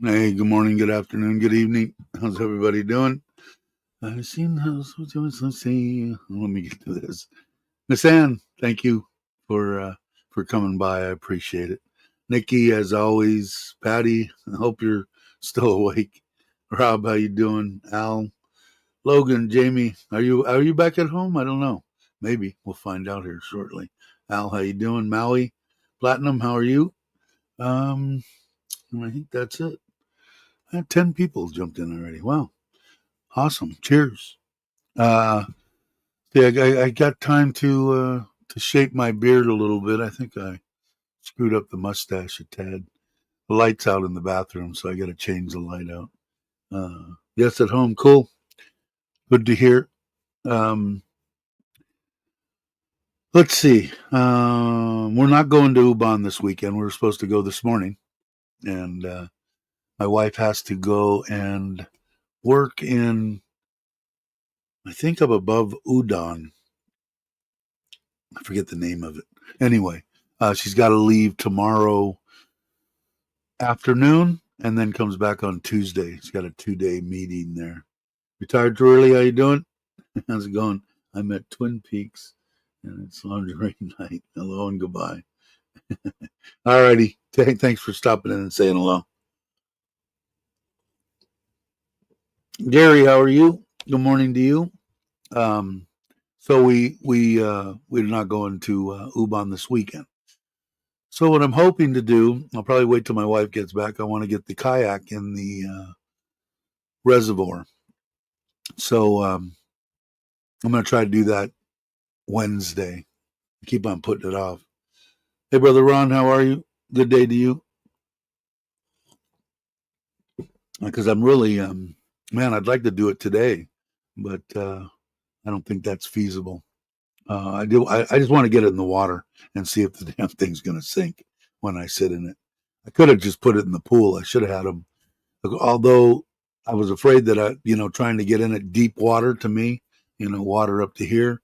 Hey, good morning, good afternoon, good evening. How's everybody doing? I've seen how's let's see. Let me get to this. Miss Ann, thank you for coming by. I appreciate it. Nikki, as always. Patty, I hope you're still awake. Rob, how you doing? Al, Logan, Jamie, are you back at home? I don't know. Maybe we'll find out here shortly. Al, how you doing? Maui, Platinum, how are you? Um, I think that's it. 10 people jumped in already. Wow. Awesome. Cheers. Uh, yeah, I got time to shape my beard a little bit. I think I screwed up the mustache a tad. The light's out in the bathroom, so I got to change the light out. Yes, at home. Cool. Good to hear. Um, let's see. We're not going to Ubon this weekend. We were supposed to go this morning, and my wife has to go and work in, I think, up above Udon. I forget the name of it. Anyway, she's got to leave tomorrow afternoon and then comes back on Tuesday. She's got a 2-day meeting there. Retired too early? How you doing? How's it going? I'm at Twin Peaks and it's lingerie night. Hello and goodbye. All righty. Thanks for stopping in and saying hello. Gary, how are you? Good morning to you. Um, so we're not going to Ubon this weekend. So what I'm hoping to do, I'll probably wait till my wife gets back. I want to get the kayak in the reservoir. So I'm going to try to do that Wednesday. I keep on putting it off. Hey, brother Ron, how are you? Good day to you. Because I'm really, man, I'd like to do it today, but I don't think that's feasible. I do. I just want to get it in the water and see if the damn thing's going to sink when I sit in it. I could have just put it in the pool. I should have had them. Although I was afraid that trying to get in it deep water to me, water up to here,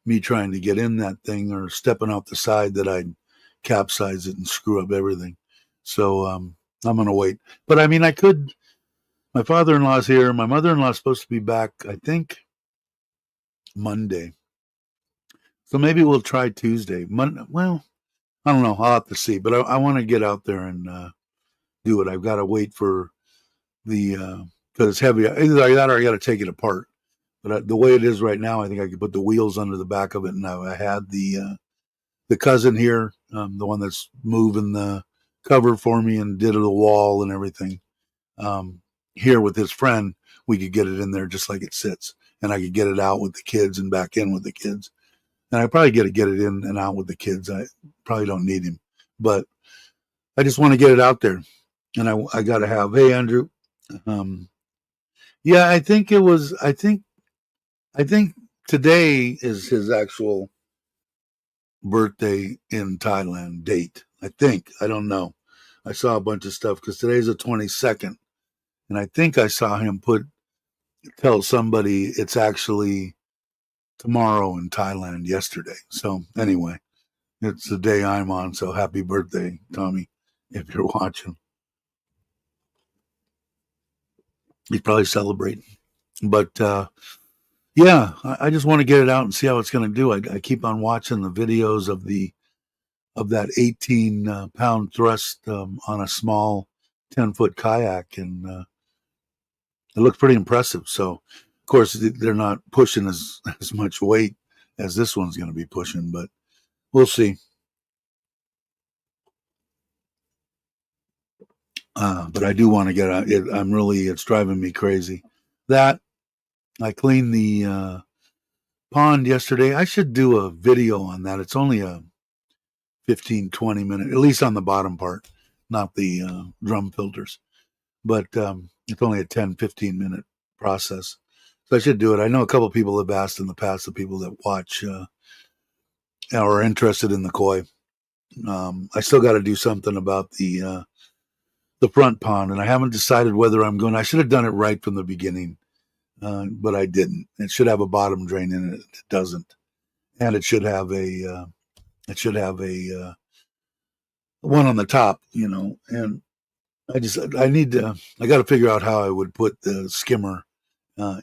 me trying to get in that thing or stepping off the side that I'd capsize it and screw up everything. So I'm going to wait. But I mean, I could. My father-in-law's here. My mother-in-law's supposed to be back, I think, Monday. So maybe we'll try Tuesday. Well, I don't know. I'll have to see. But I want to get out there and do it. I've got to wait for the because it's heavy. Either that or I got to take it apart. But the way it is right now, I think I could put the wheels under the back of it. And I had the cousin here, the one that's moving the cover for me and did the wall and everything. Here with his friend, we could get it in there just like it sits, and I could get it out with the kids and back in with the kids. And I probably get it in and out with the kids. I probably don't need him, but I just want to get it out there. And I got to have. Hey, Andrew. Um, yeah, I think it was. I think today is his actual birthday in Thailand date. I think. I don't know. I saw a bunch of stuff because today's the 22nd, and I think I saw him tell somebody it's actually tomorrow in Thailand yesterday. So anyway, it's the day I'm on. So happy birthday, Tommy, if you're watching. He's probably celebrating, but yeah, I just want to get it out and see how it's going to do. I keep on watching the videos of that 18-pound thrust on a small 10-foot kayak, and it looks pretty impressive. So, of course, they're not pushing as much weight as this one's going to be pushing, but we'll see. But I do want to get out. It's driving me crazy. That I cleaned the pond yesterday. I should do a video on that. It's only a 15-20 minute, at least on the bottom part, not the drum filters. But it's only a 10-15 minute process. So I should do it. I know a couple of people have asked in the past, the people that watch are interested in the koi. I still got to do something about the front pond, and I haven't decided whether I'm going. I should have done it right from the beginning, but I didn't. It should have a bottom drain in it. It doesn't, and it should have a one on the top, and I got to figure out how I would put the skimmer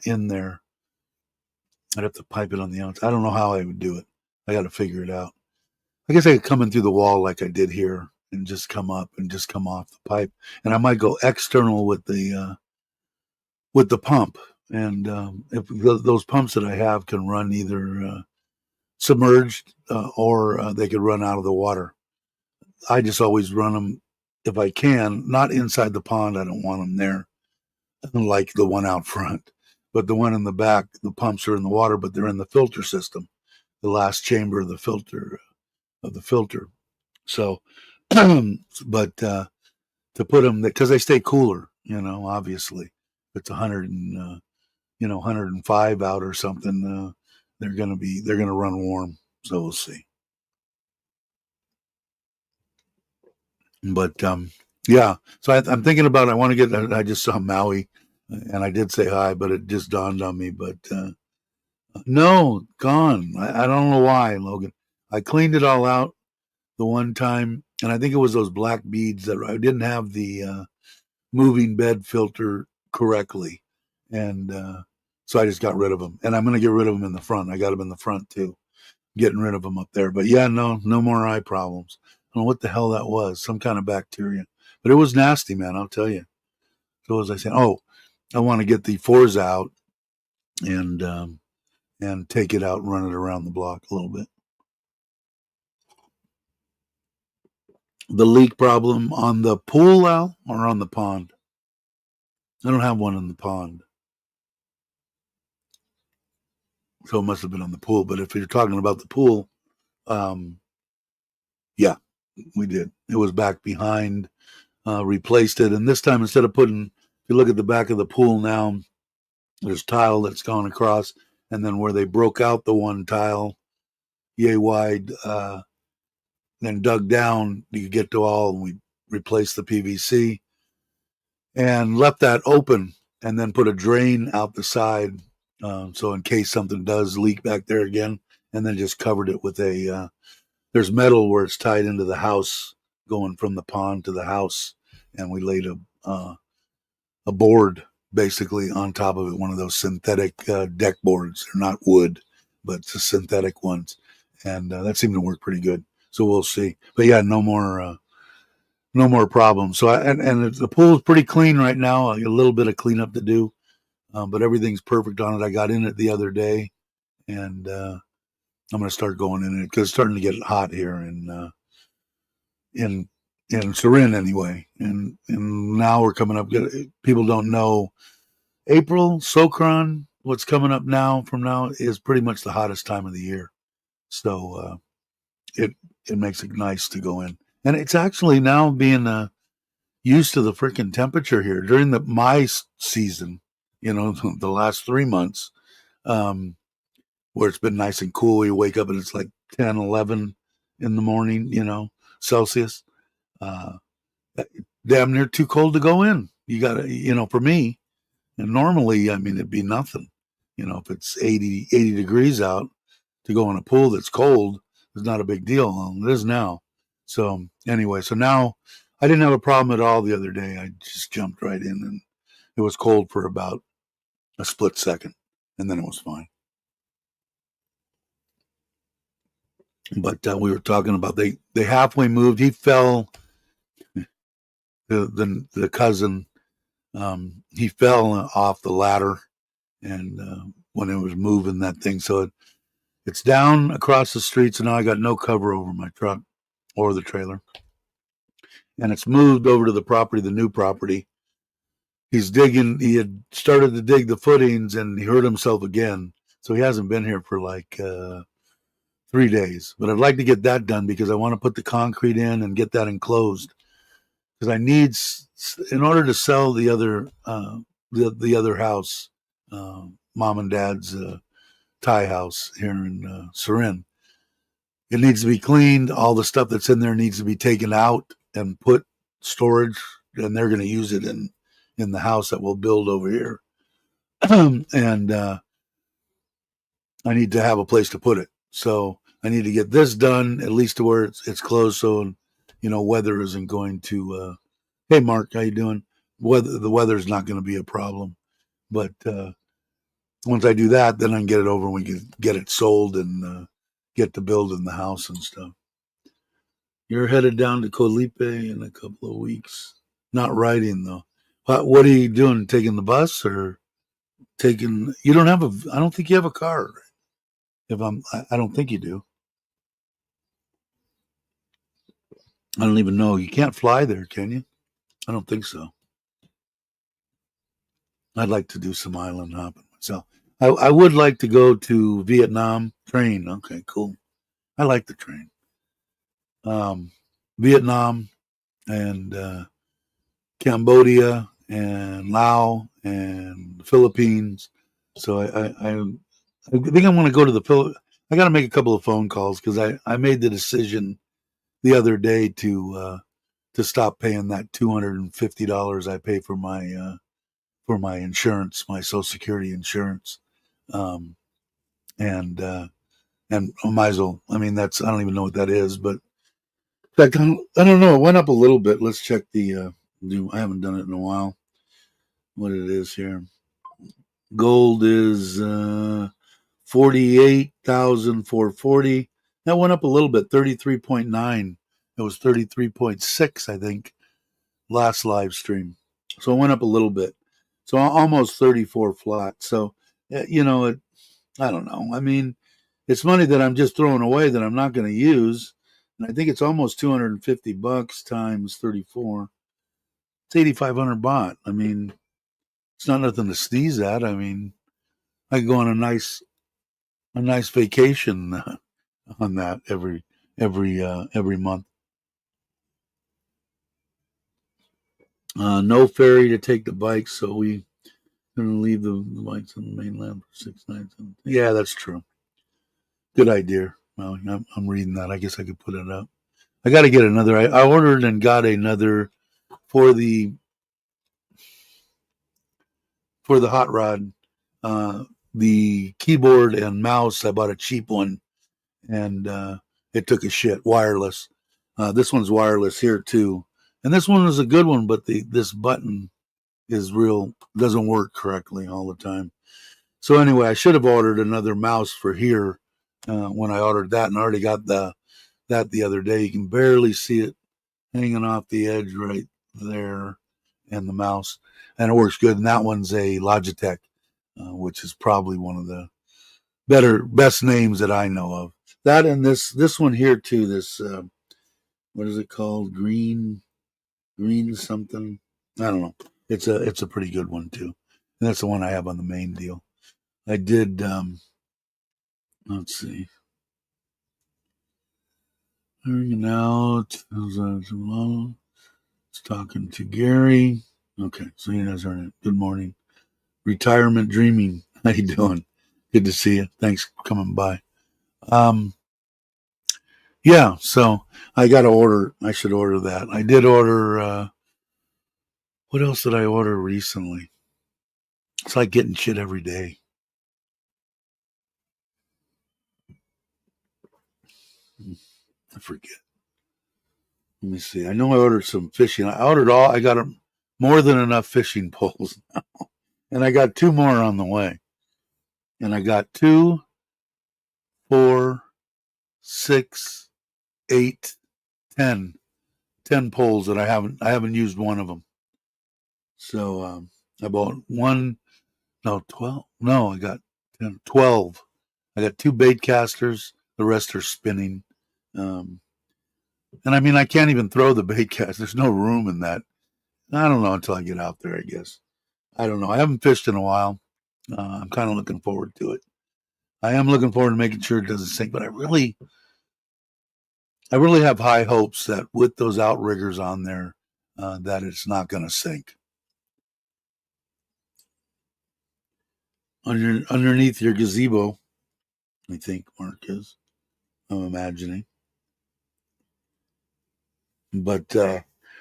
in there. I'd have to pipe it on the outside. I don't know how I would do it. I got to figure it out. I guess I could come in through the wall like I did here and just come up and just come off the pipe. And I might go external with the pump. And if those pumps that I have can run either submerged or they could run out of the water. I just always run them if I can, not inside the pond. I don't want them there, like the one out front. But the one in the back, the pumps are in the water, but they're in the filter system, the last chamber of the filter. So, but to put them because they stay cooler, obviously. If it's 100 and 105 out or something, they're gonna run warm. So we'll see. But yeah, so I'm thinking about. I want to get. I just saw Maui, and I did say hi, but it just dawned on me. But no, gone. I don't know why, Logan. I cleaned it all out the one time, and I think it was those black beads that I didn't have the moving bed filter correctly, and so I just got rid of them. And I'm going to get rid of them in the front. I got them in the front too, getting rid of them up there. But yeah, no more eye problems. I don't know what the hell that was, some kind of bacteria, but it was nasty, man. I'll tell you. So as I said, I want to get the Forza out and take it out and run it around the block a little bit. The leak problem on the pool, Al, or on the pond? I don't have one in the pond. So it must have been on the pool. But if you're talking about the pool, yeah, we did. It was back behind, replaced it. And this time, instead of putting, if you look at the back of the pool now, there's tile that's gone across. And then where they broke out the one tile, yay wide, then dug down, you could get to all, and we replaced the PVC and left that open and then put a drain out the side. So in case something does leak back there again, and then just covered it with there's metal where it's tied into the house going from the pond to the house. And we laid a board basically on top of it, one of those synthetic deck boards. They're not wood, but the synthetic ones. And that seemed to work pretty good. So we'll see. But yeah, no more problems. So and the pool is pretty clean right now. A little bit of cleanup to do, but everything's perfect on it. I got in it the other day, and I'm going to start going in it because it's starting to get hot here in Surin anyway. And now we're coming up. People don't know April Sokran. What's coming up now from now is pretty much the hottest time of the year. So it makes it nice to go in. And it's actually now being used to the freaking temperature here during my season, the last 3 months, where it's been nice and cool. You wake up and it's like 10, 11 in the morning, Celsius. Damn near too cold to go in. You got to, for me, and normally, I mean, it'd be nothing. If it's 80 degrees out, to go in a pool that's cold is not a big deal. It is now. So anyway, so now I didn't have a problem at all the other day. I just jumped right in, and it was cold for about a split second, and then it was fine. But we were talking about they halfway moved. He fell. The cousin, he fell off the ladder, and when it was moving that thing, so it's down across the street. So now I got no cover over my truck or the trailer, and it's moved over to the new property. He's digging. He had started to dig the footings, and he hurt himself again. So he hasn't been here for like 3 days. But I'd like to get that done because I want to put the concrete in and get that enclosed. Because I need, in order to sell the other house, mom and dad's Thai house here in Surin, it needs to be cleaned. All the stuff that's in there needs to be taken out and put storage, and they're going to use it in the house that we'll build over here. And I need to have a place to put it. So I need to get this done, at least to where it's closed, so weather isn't going to Hey, Mark, how you doing? The weather's not going to be a problem, but once I do that, then I can get it over and we can get it sold and get to building the house and stuff. You're headed down to Colipe in a couple of weeks. Not riding though. What are you doing? Taking the bus or taking? You don't have a. I don't think you have a car. If I don't think you do. I don't even know. You can't fly there, can you? I don't think so. I'd like to do some island hopping myself. I would like to go to Vietnam. Train. Okay, cool. I like the train. Um, Vietnam and Cambodia and Laos and the Philippines. So I think I'm going to go to the Philippines. I got to make a couple of phone calls because I made the decision the other day to stop paying that $250 I pay for my insurance, my Social Security insurance, um, and I might as well. I mean, that's I don't even know what that is, but in fact, I don't know. It went up a little bit. Let's check the. I haven't done it in a while. What it is here? Gold is 48,440. That went up a little bit, 33.9. It was 33.6, I think, last live stream. So it went up a little bit. So almost 34 flat. So, I don't know. I mean, it's money that I'm just throwing away that I'm not going to use. And I think it's almost $250 times 34. It's 8,500 baht. I mean, it's not nothing to sneeze at. I mean, I could go on a nice vacation on that every month. No ferry to take the bikes, so we gonna leave the bikes on the mainland for 6 nights. Yeah, that's true. Good idea. Well, I'm reading that. I guess I could put it up. I got to get another. I ordered and got another for the hot rod. The keyboard and mouse. I bought a cheap one, and it took a shit. Wireless. This one's wireless here too, and this one is a good one, but this button is real doesn't work correctly all the time. So anyway, I should have ordered another mouse for here when I ordered that, and I already got that the other day. You can barely see it hanging off the edge right there, and the mouse, and it works good. And that one's a Logitech, which is probably one of the best names that I know of. That and this one here too. This what is it called? Green something. I don't know. It's a pretty good one too, and that's the one I have on the main deal. I did. Let's see. Hanging out. It's talking to Gary. Okay, so you guys are good morning. Retirement dreaming. How you doing? Good to see you. Thanks for coming by. Um, yeah, so I got to order. I should order that. I did order. What else did I order recently? It's like getting shit every day. I forget. Let me see. I know I ordered some fishing. I ordered all. I got more than enough fishing poles, and I got two more on the way. And I got 2, 4, 6, 8, 10, 10 poles that I haven't used one of them. So I bought one. No, 12. No, I got 10, 12. I got 2 bait casters. The rest are spinning. And I mean, I can't even throw the bait cast. There's no room in that. I don't know until I get out there, I guess. I don't know. I haven't fished in a while. I'm kind of looking forward to it. I am looking forward to making sure it doesn't sink, but I really have high hopes that with those outriggers on there, that it's not going to sink. Underneath your gazebo, I think Mark is. I'm imagining. But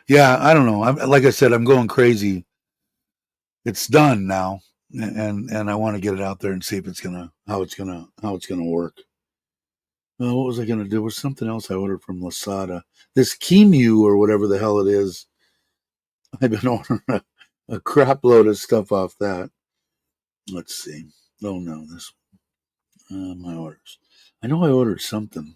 yeah, I don't know. Like I said, I'm going crazy. It's done now, and I want to get it out there and see if how it's gonna work. What was I gonna do? There was something else I ordered from Lasada. This Kimu or whatever the hell it is. I've been ordering a crap load of stuff off that. Let's see. Oh no, this my orders. I know I ordered something.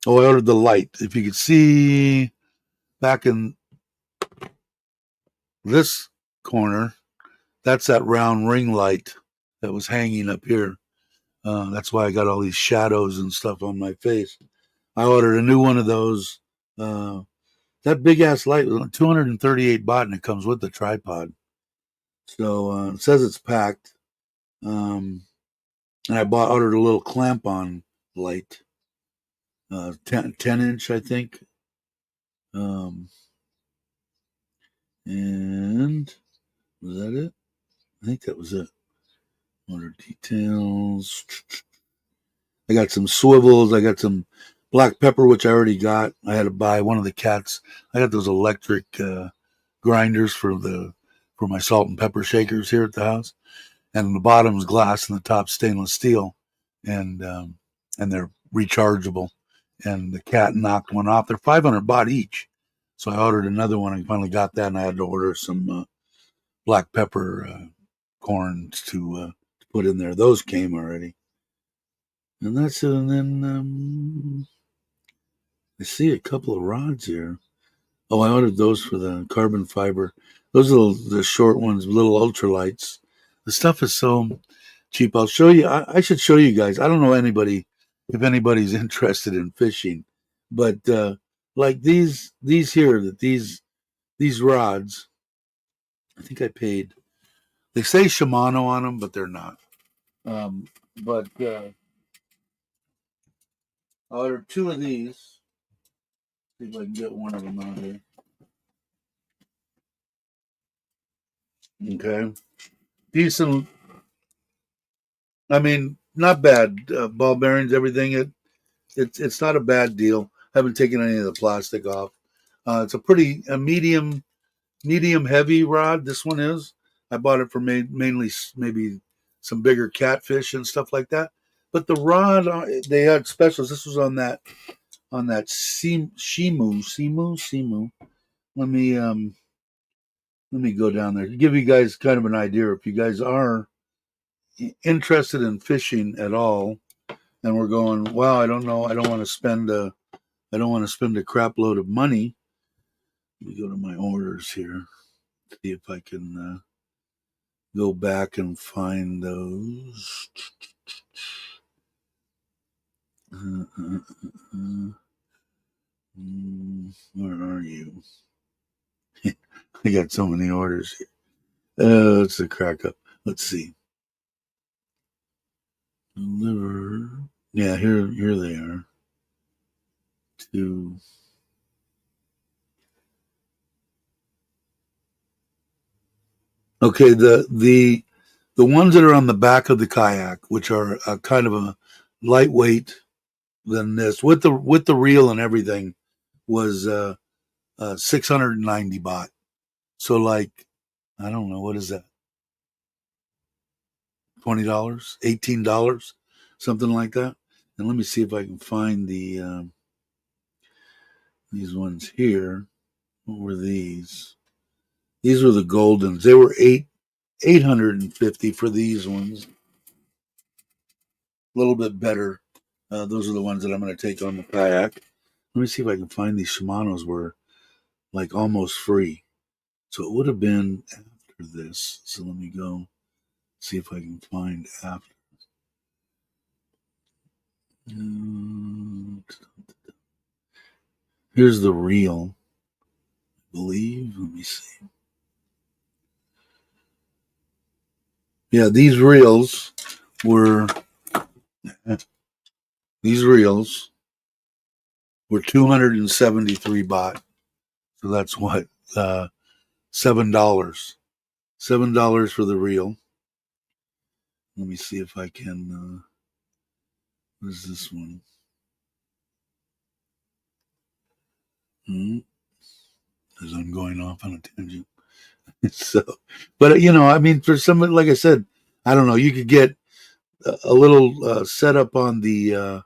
Oh, I ordered the light. If you could see back in this corner, that's that round ring light that was hanging up here. That's why I got all these shadows and stuff on my face. I ordered a new one of those. Uh, that big ass light was 238 baht, and it comes with the tripod. So it says it's packed. And I ordered a little clamp on light, 10 inch, I think. And was that it? I think that was it. Order details. I got some swivels. I got some black pepper, which I already got. I had to buy one of the cats. I got those electric grinders for my salt and pepper shakers here at the house. And the bottom's glass and the top stainless steel, and they're rechargeable. And the cat knocked one off. They're 500 baht each. So I ordered another one. I finally got that, and I had to order some black pepper corns to put in there. Those came already. And that's it. And then I see a couple of rods here. Oh, I ordered those for the carbon fiber. Those are the short ones, little ultralights. The stuff is so cheap. I'll show you. I should show you guys. I don't know if anybody's interested in fishing, but like these rods, I think I paid. They say Shimano on them, but they're not. But I ordered two of these. See if I can get one of them out here. Okay, decent. I mean, not bad. Ball bearings, everything. It's not a bad deal. Haven't taken any of the plastic off. It's a medium heavy rod. This one is. I bought it for mainly maybe some bigger catfish and stuff like that. But the rod, they had specials. This was on that Shimu. Let me go down there to give you guys kind of an idea. If you guys are interested in fishing at all, and we're going, wow, I don't know, I don't want to spend a crap load of money. Let me go to my orders here, see if I can go back and find those. Where are you? I got so many orders here. It's a crack up. Let's see. Deliver. Yeah, here they are. To okay, the ones that are on the back of the kayak, which are kind of a lightweight than this, with the reel and everything, was 690 baht. So like, I don't know, what is that? $20, $18, something like that. And let me see if I can find these ones here. What were these? These were the Goldens. They were 850 for these ones. A little bit better. Those are the ones that I'm going to take on the kayak. Let me see if I can find these Shimano's were like almost free. So it would have been after this. So let me go see if I can find after. Here's the reel, I believe. Let me see. Yeah, these reels were 273 baht. So that's what $7. $7 for the reel. Let me see if I can. What is this one? As I'm going off on a tangent. So, but I mean, for somebody like I said, I don't know. You could get a little setup on the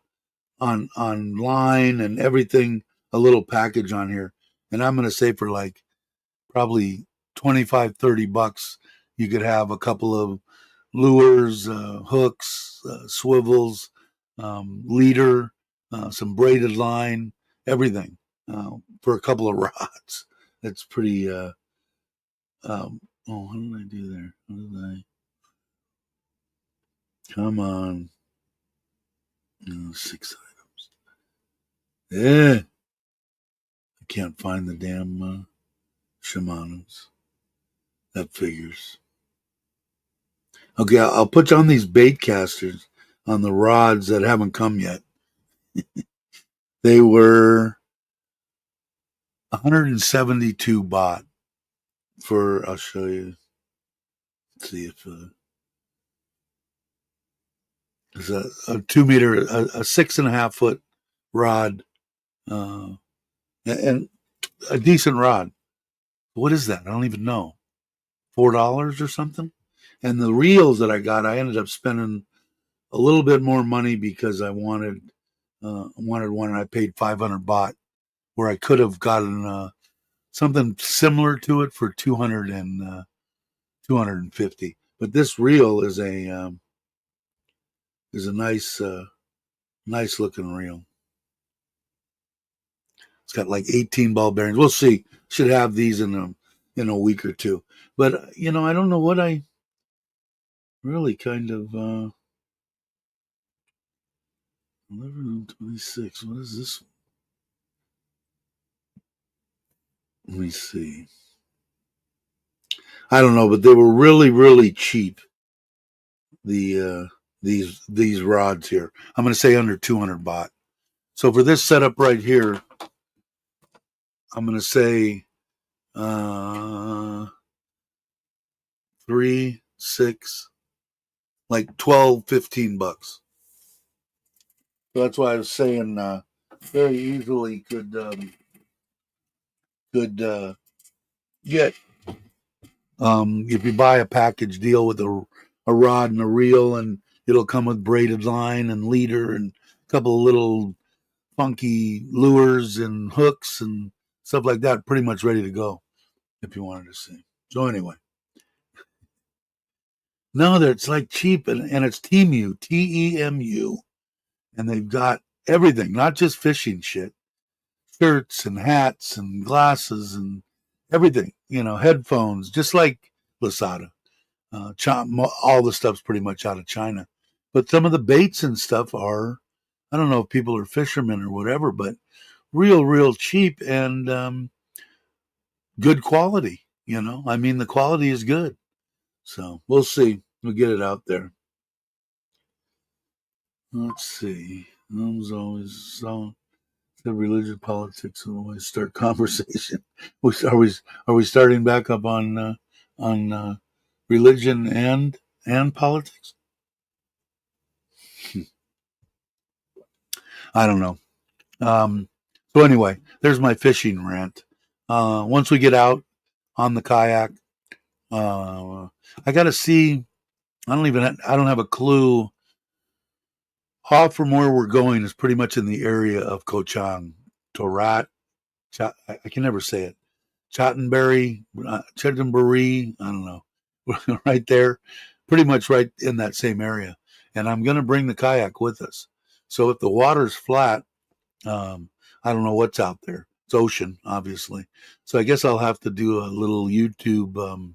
online and everything a little package on here, and I'm going to say for like probably 25-30 bucks, you could have a couple of lures, hooks, swivels, leader, some braided line, everything for a couple of rods. It's pretty. Oh, what did I do there? What did I? Come on. Oh, 6 items. Yeah. I can't find the damn Shimano's. That figures. Okay, I'll put on these bait casters on the rods that haven't come yet. They were 172 baht for, I'll show you. Let's see if it's a 2 meter, a 6.5 foot rod, uh, and a decent rod. What is that? I don't even know. $4 or something. And the reels that I got, I ended up spending a little bit more money because I wanted one, and I paid 500 baht, where I could have gotten something similar to it for 250. But this reel is a nice looking reel. It's got like 18 ball bearings. We'll see. Should have these in a week or two. But I don't know what I really kind of 1126. What is this? Let me see. I don't know, but they were really, really cheap. These rods here. I'm going to say under 200 baht. So for this setup right here, I'm going to say 3, 6, like 12, 15 bucks. So that's why I was saying very easily could get if you buy a package deal with a rod and a reel, and it'll come with braided line and leader and a couple of little funky lures and hooks and stuff like that, pretty much ready to go if you wanted to see. So anyway, no, it's like cheap, and it's Temu, Temu, and they've got everything, not just fishing shit, shirts and hats and glasses and everything, headphones, just like Lasada. All the stuff's pretty much out of China, but some of the baits and stuff are, I don't know if people are fishermen or whatever, but real cheap and good quality. I mean, the quality is good. So we'll see. We'll get it out there. Let's see. There's always the religion, politics, and always start conversation. Are we starting back up on religion and politics? I don't know. So anyway, there's my fishing rant. Once we get out on the kayak, I got to see. I don't have a clue. Off from where we're going is pretty much in the area of Kochang, Torat. I can never say it. Chottenbury, Chottenbury. I don't know. Right there, pretty much right in that same area. And I'm going to bring the kayak with us. So if the water's flat, I don't know what's out there. It's ocean, obviously. So I guess I'll have to do a little YouTube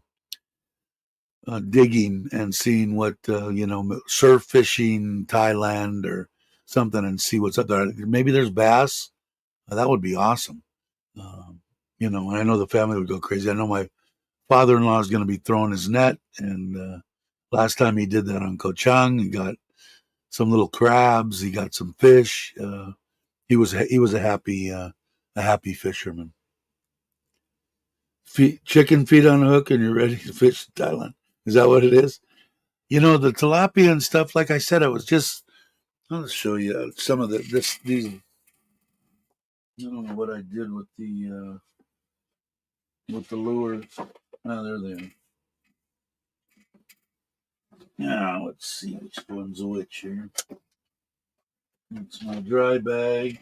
digging and seeing what surf fishing Thailand or something, and see what's up there. Maybe there's bass. That would be awesome. And I know the family would go crazy. I know my father-in-law is going to be throwing his net, and last time he did that on Koh Chang, he got some little crabs. He got some fish. He was a happy fisherman. Chicken feet on a hook, and you're ready to fish in Thailand. Is that what it is? The tilapia and stuff. Like I said, I'll show you some of these. I don't know what I did with the lures. Oh, there they are. Now let's see which one's which here. It's my dry bag.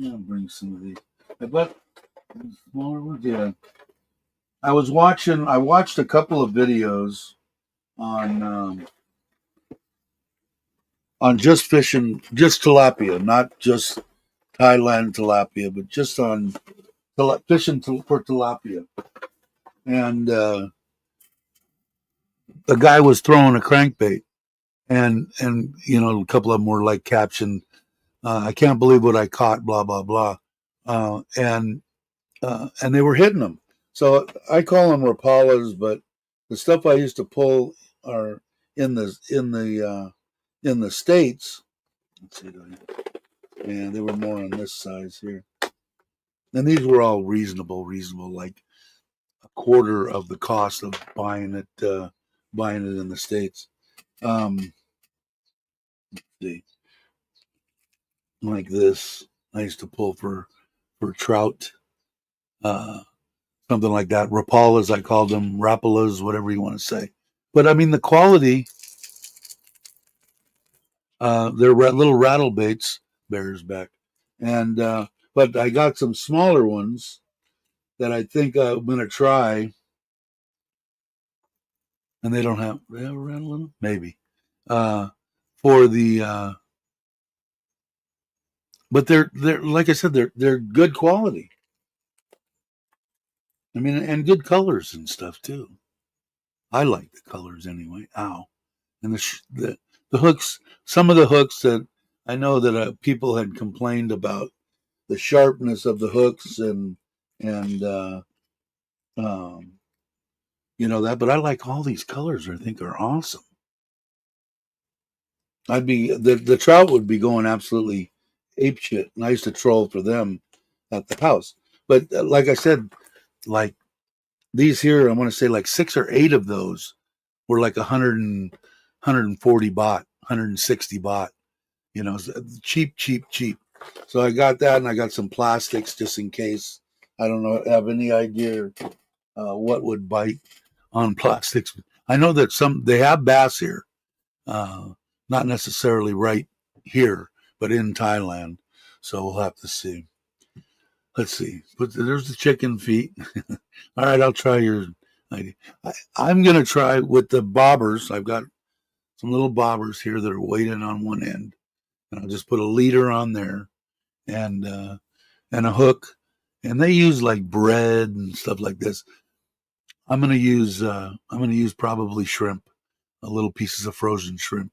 I'll bring some of these. But smaller ones, yeah. I watched a couple of videos on just fishing, just tilapia, not just Thailand tilapia, but just on fishing for tilapia. And the guy was throwing a crankbait, and a couple of them were like captioned, "I can't believe what I caught," blah blah blah, and they were hitting them. So I call them rapalas, but the stuff I used to pull are in the states. Let's see, and they were more on this size here, and these were all reasonable, like a quarter of the cost of buying it in the states. See, like this, I used to pull for trout, uh, something like that. Rapalas, I called them, rapalas, whatever you want to say. But I mean, the quality, they're little rattle baits, bears back, and but I got some smaller ones that I think I'm gonna try, and they have a rattle in them, maybe, for the but they're like I said, they're good quality. I mean, and good colors and stuff too. I like the colors anyway. Ow, and the hooks. Some of the hooks that I know that people had complained about the sharpness of the hooks and um, that. But I like all these colors. I think are awesome. The trout would be going absolutely ape shit, and I used to troll for them at the house. But like I said, like these here, I want to say like 6 or 8 of those were like 140 baht, 160 baht. Cheap, cheap, cheap. So I got that, and I got some plastics just in case. I don't know, have any idea what would bite on plastics. I know that they have bass here, uh, not necessarily right here, but in Thailand. So we'll have to see. Let's see. But there's the chicken feet. All right, I'll try your idea. I'm gonna try with the bobbers. I've got some little bobbers here that are weighted on one end, and I'll just put a leader on there and and a hook, and they use like bread and stuff like this. I'm gonna use probably shrimp, little pieces of frozen shrimp,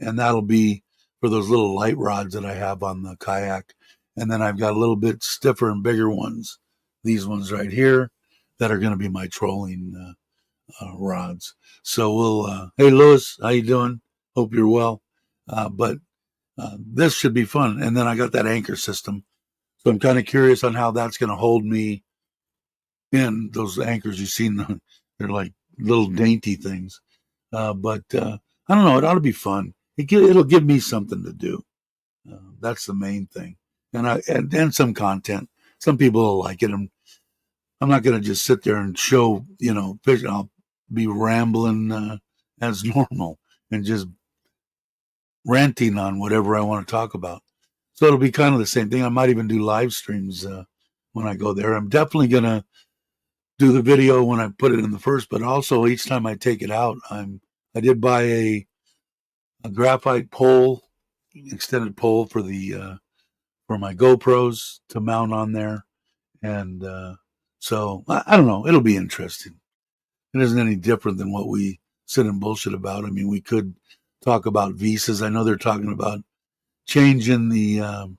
and that'll be for those little light rods that I have on the kayak. And then I've got a little bit stiffer and bigger ones, these ones right here, that are going to be my trolling rods. So hey Lewis, how you doing? Hope you're well. But this should be fun. And then I got that anchor system, so I'm kind of curious on how that's going to hold me in. Those anchors you've seen, they're like little dainty things. But I don't know. It ought to be fun. It'll give me something to do. That's the main thing, and some content. Some people will like it. I'm not going to just sit there and show fish. I'll be rambling as normal and just ranting on whatever I want to talk about. So it'll be kind of the same thing. I might even do live streams when I go there. I'm definitely going to do the video when I put it in the first, but also each time I take it out, I did buy a graphite pole, extended pole for the for my GoPros to mount on there, and so I don't know. It'll be interesting. It isn't any different than what we sit and bullshit about. I mean, we could talk about visas. I know they're talking about changing the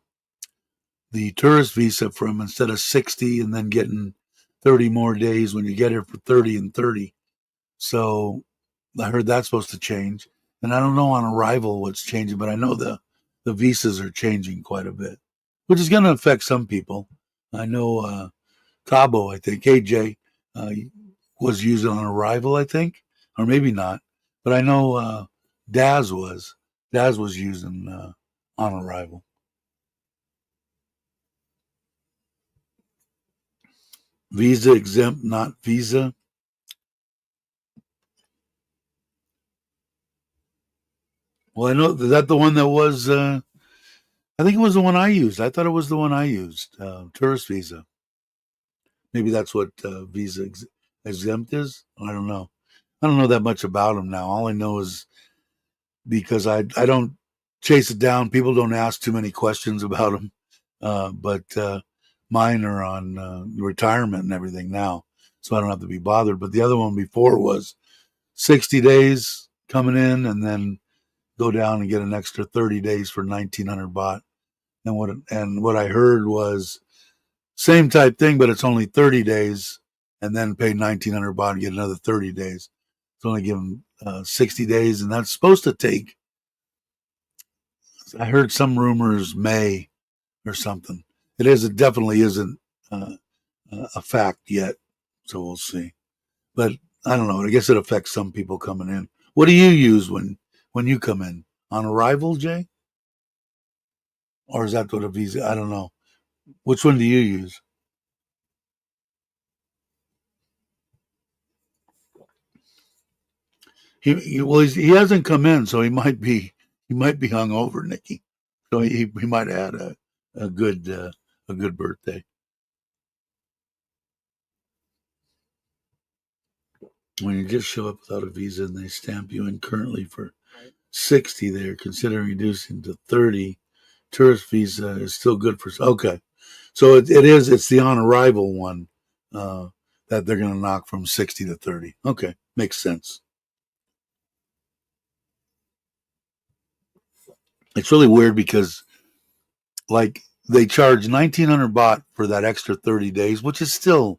tourist visa from, instead of 60 and then getting 30 more days when you get here, for 30 and 30. So I heard that's supposed to change. And I don't know on arrival what's changing, but I know the visas are changing quite a bit, which is going to affect some people. I know Cabo, I think, AJ, was using on arrival, I think, or maybe not. But I know Daz was. Daz was using on arrival. Visa exempt, not visa. Well, I know that the one that was I think it was the one I used. I thought it was the one I used, tourist visa. Maybe that's what visa exempt is. I don't know. I don't know that much about them now. All I know is because I don't chase it down. People don't ask too many questions about them. But mine are on retirement and everything now, so I don't have to be bothered. But the other one before was 60 days coming in, and then go down and get an extra 30 days for 1,900 baht. And what I heard was same type thing, but it's only 30 days, and then pay 1,900 baht and get another 30 days. It's only given 60 days, and that's supposed to take. I heard some rumors May or something. It is. It definitely isn't uh, a fact yet, so we'll see. But I don't know. I guess it affects some people coming in. What do you use when you come in on arrival, Jay, or is that what a visa? I don't know. Which one do you use? He hasn't come in, so he might be hung over, Nikki. So he might have had a good a good birthday. When you just show up without a visa and they stamp you in currently for 60, they're considering reducing to 30. Tourist visa is still good for. Okay, so it's the on arrival one uh, that they're going to knock from 60 to 30. Okay, makes sense. It's really weird because like they charge 1,900 baht for that extra 30 days, which is still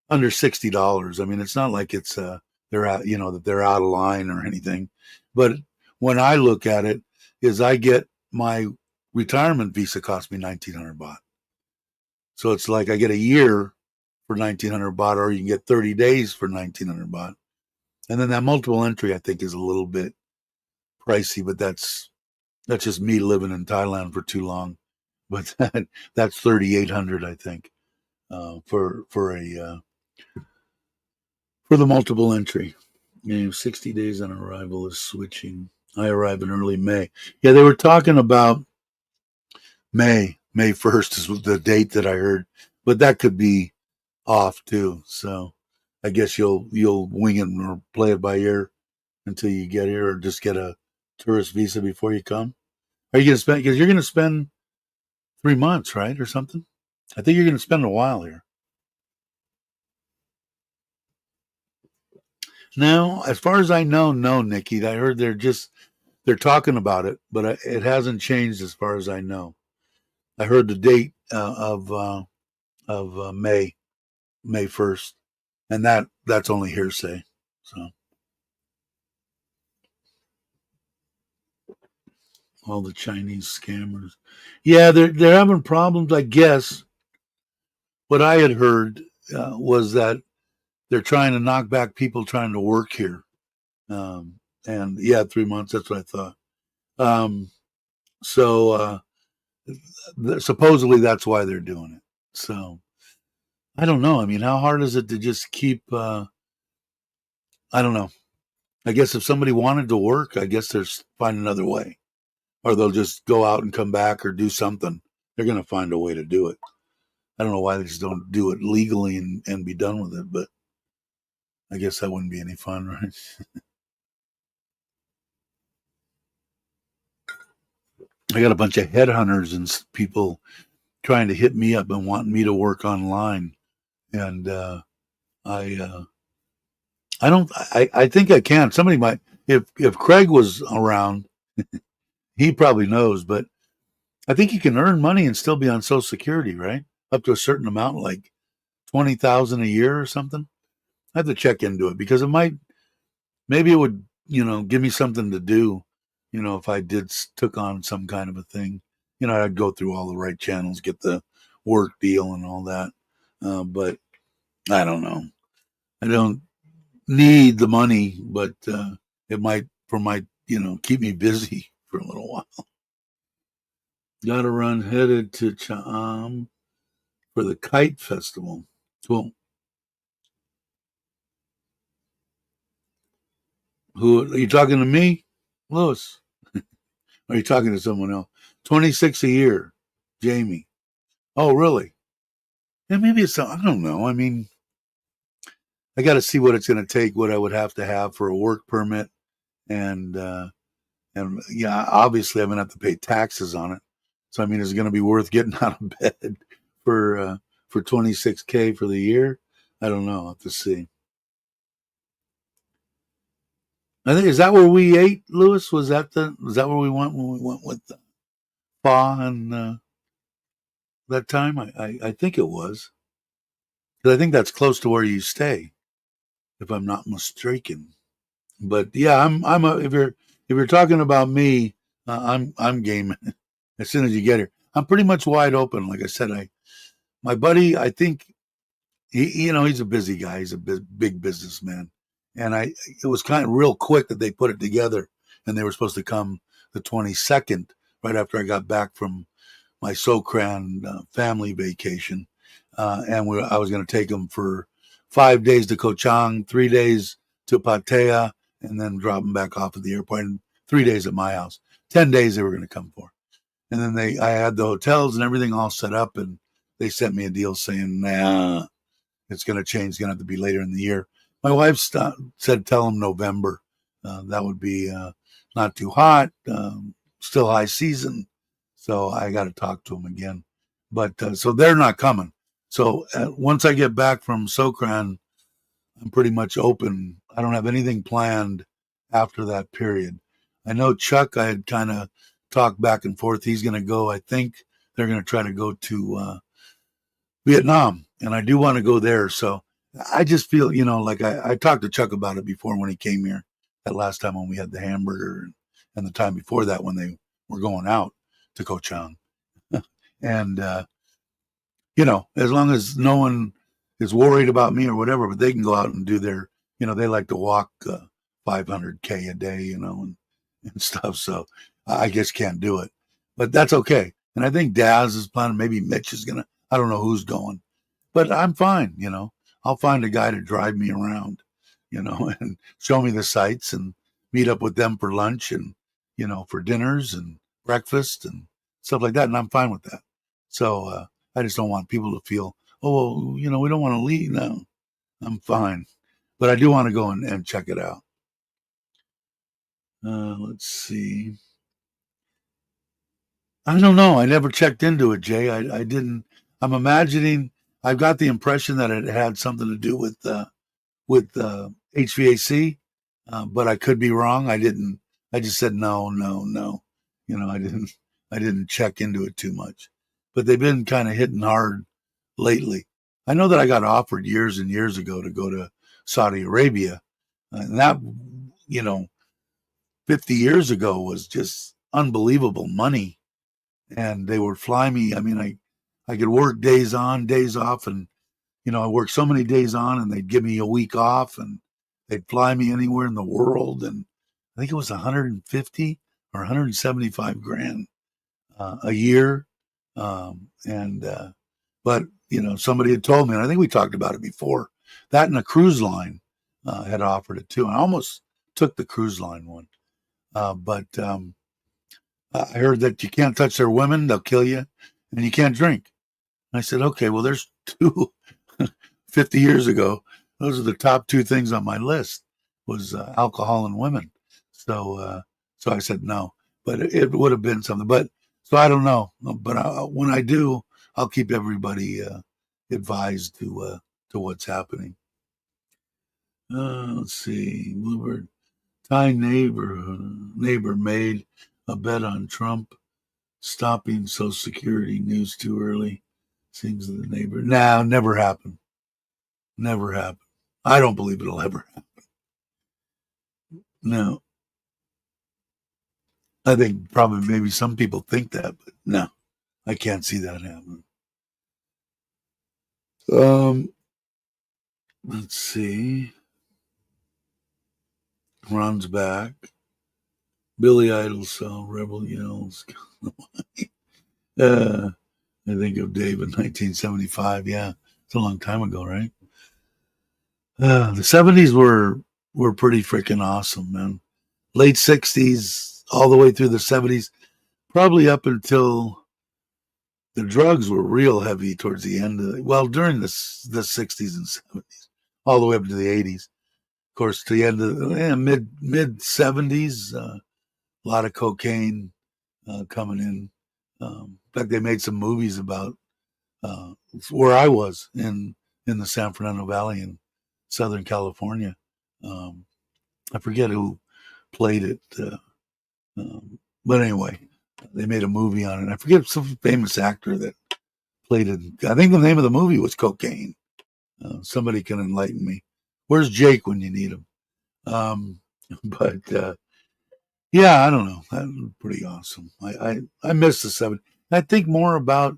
under $60. I mean, it's not like it's they're out, that they're out of line or anything. But when I look at it, is I get my retirement visa cost me 1,900 baht. So it's like I get a year for 1,900 baht, or you can get 30 days for 1,900 baht. And then that multiple entry, I think, is a little bit pricey, but that's just me living in Thailand for too long. But that's 3,800, I think, for the multiple entry. 60 days on arrival is switching. I arrive in early May. Yeah, they were talking about May 1st is the date that I heard, but that could be off too. So I guess you'll wing it or play it by ear until you get here, or just get a tourist visa before you come. Are you gonna spend? Because you're gonna spend 3 months, right, or something? I think you're gonna spend a while here. Now, as far as I know, no, Nikki. I heard they're talking about it, but it hasn't changed as far as I know. I heard the date of May 1st, and that's only hearsay. So all the Chinese scammers, yeah, they're having problems. I guess what I had heard was that they're trying to knock back people trying to work here. And yeah, 3 months. That's what I thought. Um, so supposedly that's why they're doing it. So I don't know. I mean, how hard is it to just keep? I don't know. I guess if somebody wanted to work, I guess there's find another way, or they'll just go out and come back or do something. They're going to find a way to do it. I don't know why they just don't do it legally and be done with it, but I guess that wouldn't be any fun, right? I got a bunch of headhunters and people trying to hit me up and wanting me to work online, and I I don't I think I can. Somebody might, if Craig was around, he probably knows, but I think you can earn money and still be on Social Security, right? Up to a certain amount, like 20,000 a year or something. I have to check into it because it might, maybe it would, give me something to do. If I took on some kind of a thing, I'd go through all the right channels, get the work deal and all that. But I don't know. I don't need the money, but it might keep me busy for a little while. Got to run headed to Cham for the kite festival. Cool. Who are you talking to me, Lewis? Or are you talking to someone else? 26 a year, Jamie. Oh, really? Yeah, maybe it's, I don't know. I mean, I got to see what it's going to take, what I would have to have for a work permit. And, yeah, obviously I'm going to have to pay taxes on it. So, I mean, is it going to be worth getting out of bed for 26K for the year? I don't know. I'll have to see. I think, is that where we ate, Lewis? Was that where we went when we went with the spa and that time? I think it was. 'Cause I think that's close to where you stay, if I'm not mistaken. But yeah, if you're talking about me, I'm game as soon as you get here. I'm pretty much wide open. Like I said, my buddy, I think he's a busy guy. He's a big businessman, and it was kind of real quick that they put it together, and they were supposed to come the 22nd, right after I got back from my Sokran family vacation, and I was going to take them for 5 days to Koh Chang, 3 days to Pattaya, and then drop them back off at the airport, and 3 days at my house. 10 days they were going to come for, and then I had the hotels and everything all set up, and they sent me a deal saying, nah, it's going to change. It's going to have to be later in the year. My wife said, tell them November. That would be not too hot, still high season. So I got to talk to them again. But so they're not coming. So once I get back from Sokran, I'm pretty much open. I don't have anything planned after that period. I know Chuck, I had kind of talked back and forth. He's going to go. I think they're going to try to go to Vietnam, and I do want to go there. So I just feel, like I talked to Chuck about it before when he came here that last time when we had the hamburger, and the time before that when they were going out to Koh Chang. And, as long as no one is worried about me or whatever, but they can go out and do they like to walk 500K a day, and stuff. So I just can't do it, but that's okay. And I think Daz is planning, maybe Mitch is going to, I don't know who's going, but I'm fine. I'll find a guy to drive me around, and show me the sights and meet up with them for lunch and, for dinners and breakfast and stuff like that. And I'm fine with that. So, I just don't want people to feel, oh, we don't want to leave. No, I'm fine. But I do want to go and check it out. Let's see. I don't know. I never checked into it, Jay. I didn't. I'm imagining. I've got the impression that it had something to do with HVAC, but I could be wrong. I didn't. I just said no, no, no. I didn't. I didn't check into it too much. But they've been kind of hitting hard lately. I know that I got offered years and years ago to go to Saudi Arabia, and that 50 years ago was just unbelievable money, and they would fly me. I mean, I could work days on, days off, and I worked so many days on, and they'd give me a week off, and they'd fly me anywhere in the world, and I think it was 150 or 175 grand a year, but somebody had told me, and I think we talked about it before, that and a cruise line had offered it too. I almost took the cruise line one, but I heard that you can't touch their women; they'll kill you, and you can't drink. And I said, okay, well, there's two. 50 years ago, those are the top two things on my list was alcohol and women. So I said no, but it would have been something. But so I don't know. But when I do, I'll keep everybody advised to what's happening. Let's see. Bluebird Thai neighbor made a bet on Trump stopping Social Security news too early. Seems the neighbor. Nah, never happened. Never happened. I don't believe it'll ever happen. No. I think probably maybe some people think that, but no, I can't see that happening. Let's see. Ron's back. Billy Idol song, Rebel Yells. I think of Dave in 1975. Yeah, it's a long time ago, right? The 70s were pretty freaking awesome, man. Late 60s, all the way through the 70s. probably up until the drugs were real heavy towards the end of during the 60s and 70s, all the way up to the 80s. Of course, to the end of the mid 70s, a lot of cocaine coming in. In fact, they made some movies about where I was in the San Fernando Valley in Southern California. I forget who played it, but anyway, they made a movie on it. I forget some famous actor that played it. I think the name of the movie was Cocaine. Somebody can enlighten me. Where's Jake when you need him? But yeah, I don't know. That was pretty awesome. I miss the 70s. I think more about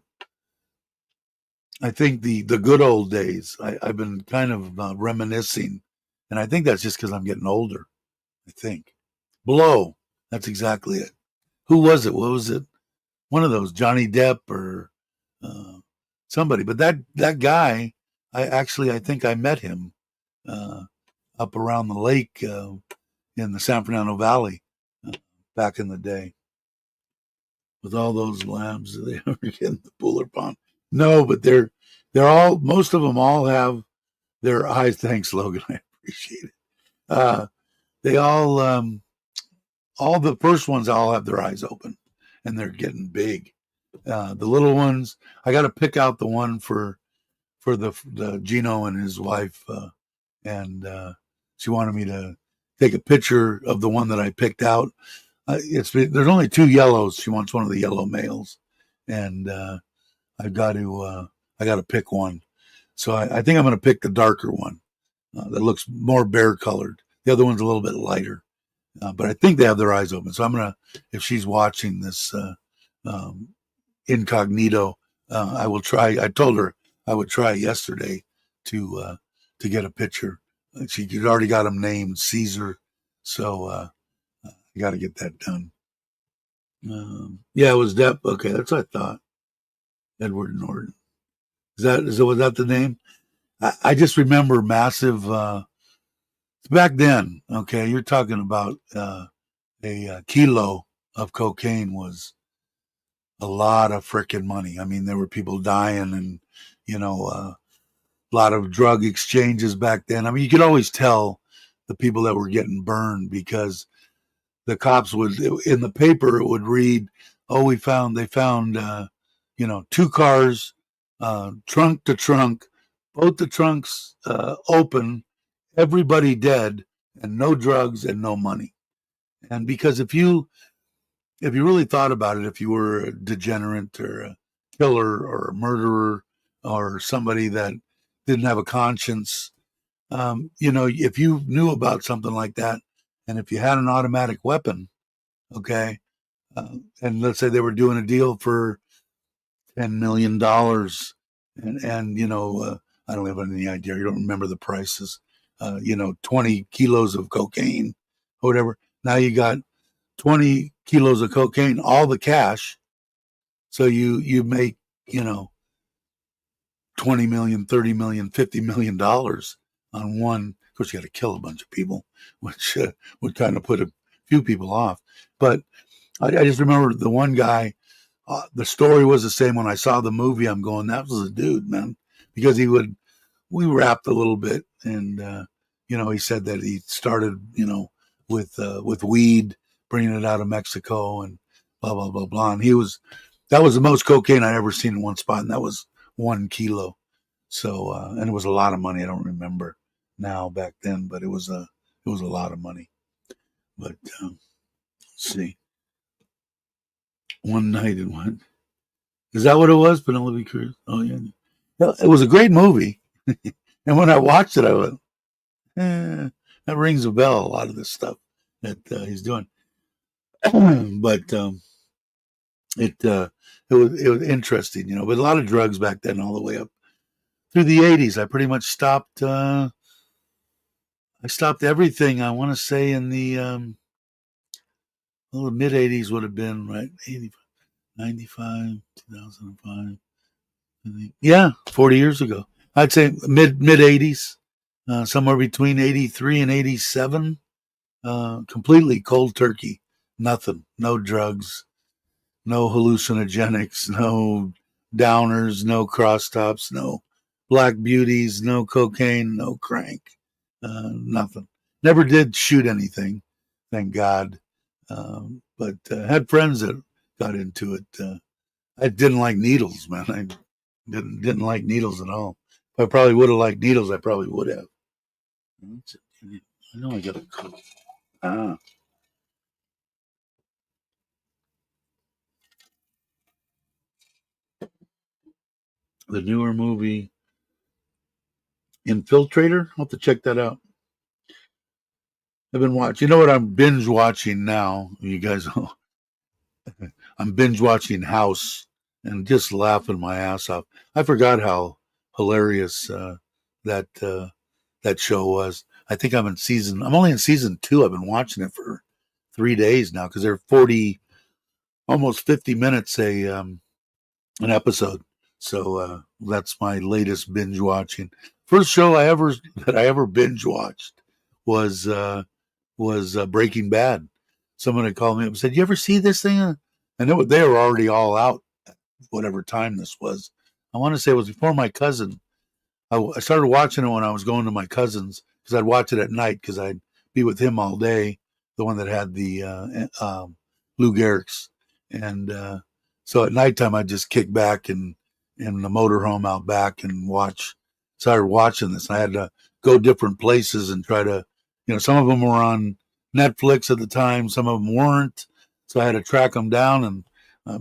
the good old days. I've been kind of reminiscing, and I think that's just because I'm getting older. I think Blow. That's exactly it. Who was it? What was it? One of those, Johnny Depp or uh, somebody. But that guy, I think I met him uh, up around the lake in the San Fernando Valley uh, back in the day with all those lambs. Did they ever get in the Buller Pond? No, but they're all, most of them all have their eyes. Thanks, Logan. I appreciate it. They all the first ones all have their eyes open and they're getting big. The little ones, I got to pick out the one for the Gino and his wife, and she wanted me to take a picture of the one that I picked out. There's only two yellows. She wants one of the yellow males, and I got to pick one. So I think I'm going to pick the darker one that looks more bear colored. The other one's a little bit lighter, but I think they have their eyes open. So I'm gonna, if she's watching this um, incognito, I will try. I told her I would try yesterday to get a picture. She had already got him named Caesar, so I got to get that done. Yeah, it was Depp. Okay, that's what I thought. Edward Norton. Was that the name? I just remember massive. Back then, okay, you're talking about a kilo of cocaine was a lot of freaking money. I mean, there were people dying, and a lot of drug exchanges back then. I mean, you could always tell the people that were getting burned because the cops would, in the paper, it would read, "Oh, they found, two cars, trunk to trunk, both the trunks open, everybody dead, and no drugs and no money." And because if you really thought about it, if you were a degenerate or a killer or a murderer or somebody that didn't have a conscience, if you knew about something like that, and if you had an automatic weapon, okay, and let's say they were doing a deal for $10 million, and I don't have any idea. You don't remember the prices. 20 kilos of cocaine or whatever. Now you got 20 kilos of cocaine, all the cash. So you make, 20 million, 30 million, $50 million on one. Of course, you got to kill a bunch of people, which would kind of put a few people off. But I just remember the one guy, the story was the same when I saw the movie. I'm going, that was a dude, man, because we rapped a little bit, and he said that he started, with weed, bringing it out of Mexico, and blah blah blah blah. And that was the most cocaine I'd ever seen in one spot, and that was 1 kilo. So, and it was a lot of money. I don't remember now back then, but it was a lot of money. But let's see, one night in one. Is that what it was? Penelope Cruz? Oh yeah, it was a great movie. And when I watched it, I went, that rings a bell. A lot of this stuff that he's doing, but it was interesting, But a lot of drugs back then, all the way up through the 80s. I pretty much stopped. I stopped everything. I want to say in the mid 80s would have been right 85, 95, 2005. I think. Yeah, 40 years ago. I'd say mid 80s, somewhere between 83 and 87. Completely cold turkey, nothing, no drugs, no hallucinogenics, no downers, no crosstops, no black beauties, no cocaine, no crank, nothing. Never did shoot anything, thank God. But had friends that got into it. I didn't like needles, man. I didn't like needles at all. If I probably would have liked needles, I probably would have. I know I got a coat. Ah, the newer movie Infiltrator. I'll have to check that out. I've been watching. You know what I'm binge watching now? You guys, I'm binge watching House and just laughing my ass off. I forgot how hilarious that that show was. I think I'm in season. I'm only in season 2. I've been watching it for 3 days now because they're 40, almost 50 minutes an episode. So that's my latest binge watching. First show I ever binge watched was Breaking Bad. Someone had called me up and said, "You ever see this thing?" And they were already all out. Whatever time this was, I want to say it was before my cousin. I started watching it when I was going to my cousin's because I'd watch it at night because I'd be with him all day. The one that had the Lou Gehrig's, and so at nighttime I'd just kick back and in the motorhome out back and watch. Started watching this. I had to go different places and try to, some of them were on Netflix at the time, some of them weren't. So I had to track them down, and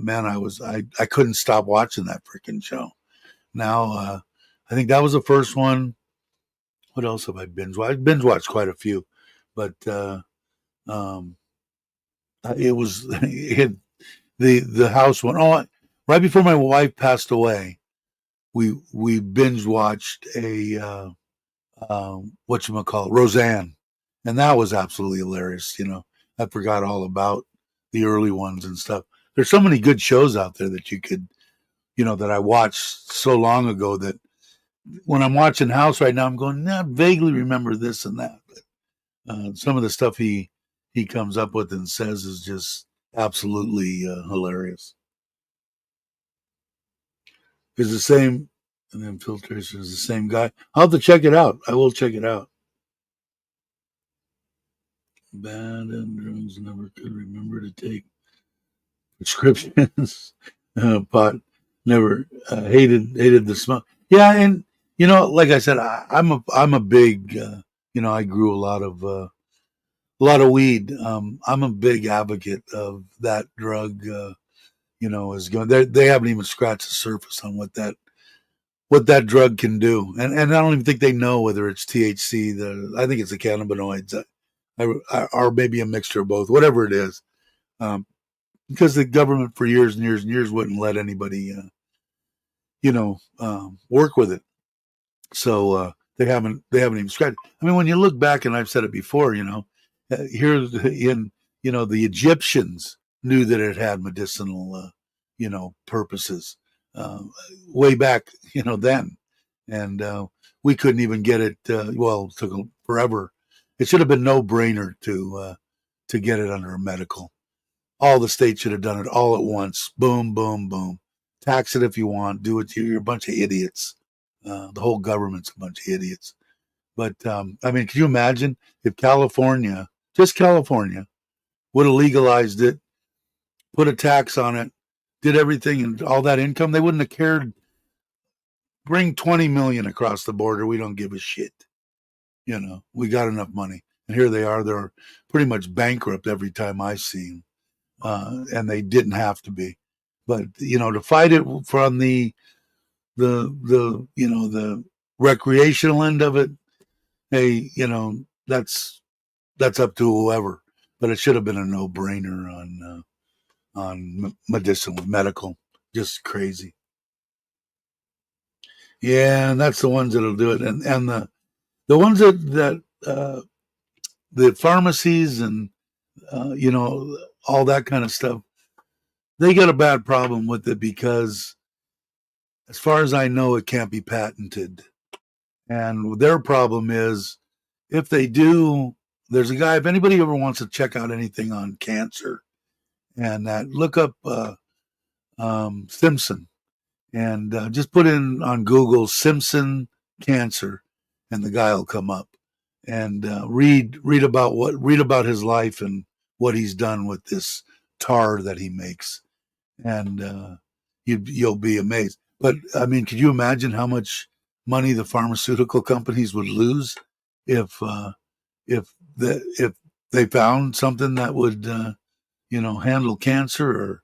man, I couldn't stop watching that freaking show. Now, I think that was the first one. What else have I binge watched? I binge watched quite a few, but um, it was the house one. Oh, right before my wife passed away, we binge watched a whatchamacallit, Roseanne, and that was absolutely hilarious. I forgot all about the early ones and stuff. There's so many good shows out there that you could, that I watched so long ago that when I'm watching House right now, I'm going, nah, I vaguely remember this and that. But some of the stuff he comes up with and says is just absolutely hilarious. Is the same, and then Filtration is the same guy. I'll have to check it out. I will check it out. Bad and drugs never could remember to take prescriptions. Pot never hated the smell. Yeah, and like I said, I'm a big I grew a lot of weed. I'm a big advocate of that drug. Is going. They haven't even scratched the surface on what that drug can do, and I don't even think they know whether it's THC. I think it's the cannabinoids, or maybe a mixture of both, whatever it is. Um, because the government for years and years and years wouldn't let anybody, work with it. So they haven't even scratched. I mean, when you look back, and I've said it before, here in the Egyptians knew that it had medicinal, purposes way back, then, and we couldn't even get it. Well, it took forever. It should have been no brainer to get it under a medical. All the states should have done it all at once. Boom, boom, boom. Tax it if you want. Do it. You're a bunch of idiots. The whole government's a bunch of idiots. But I mean, can you imagine if California, just California, would have legalized it, put a tax on it, did everything, and all that income, they wouldn't have cared. Bring 20 million across the border. We don't give a shit. We got enough money. And here they are. They're pretty much bankrupt every time I see them. And they didn't have to be. But to fight it from the recreational end of it, hey, that's up to whoever. But it should have been a no brainer on medicinal, medical. Just crazy. Yeah, and that's the ones that'll do it, and the ones that the pharmacies and all that kind of stuff, they got a bad problem with it because, as far as I know, it can't be patented. And their problem is, if they do, there's a guy. If anybody ever wants to check out anything on cancer, and that look up Simpson, and just put in on Google Simpson cancer, and the guy will come up. And read about his life and what he's done with this tar that he makes, and you'll be amazed. But I mean, could you imagine how much money the pharmaceutical companies would lose if if they found something that would handle cancer, or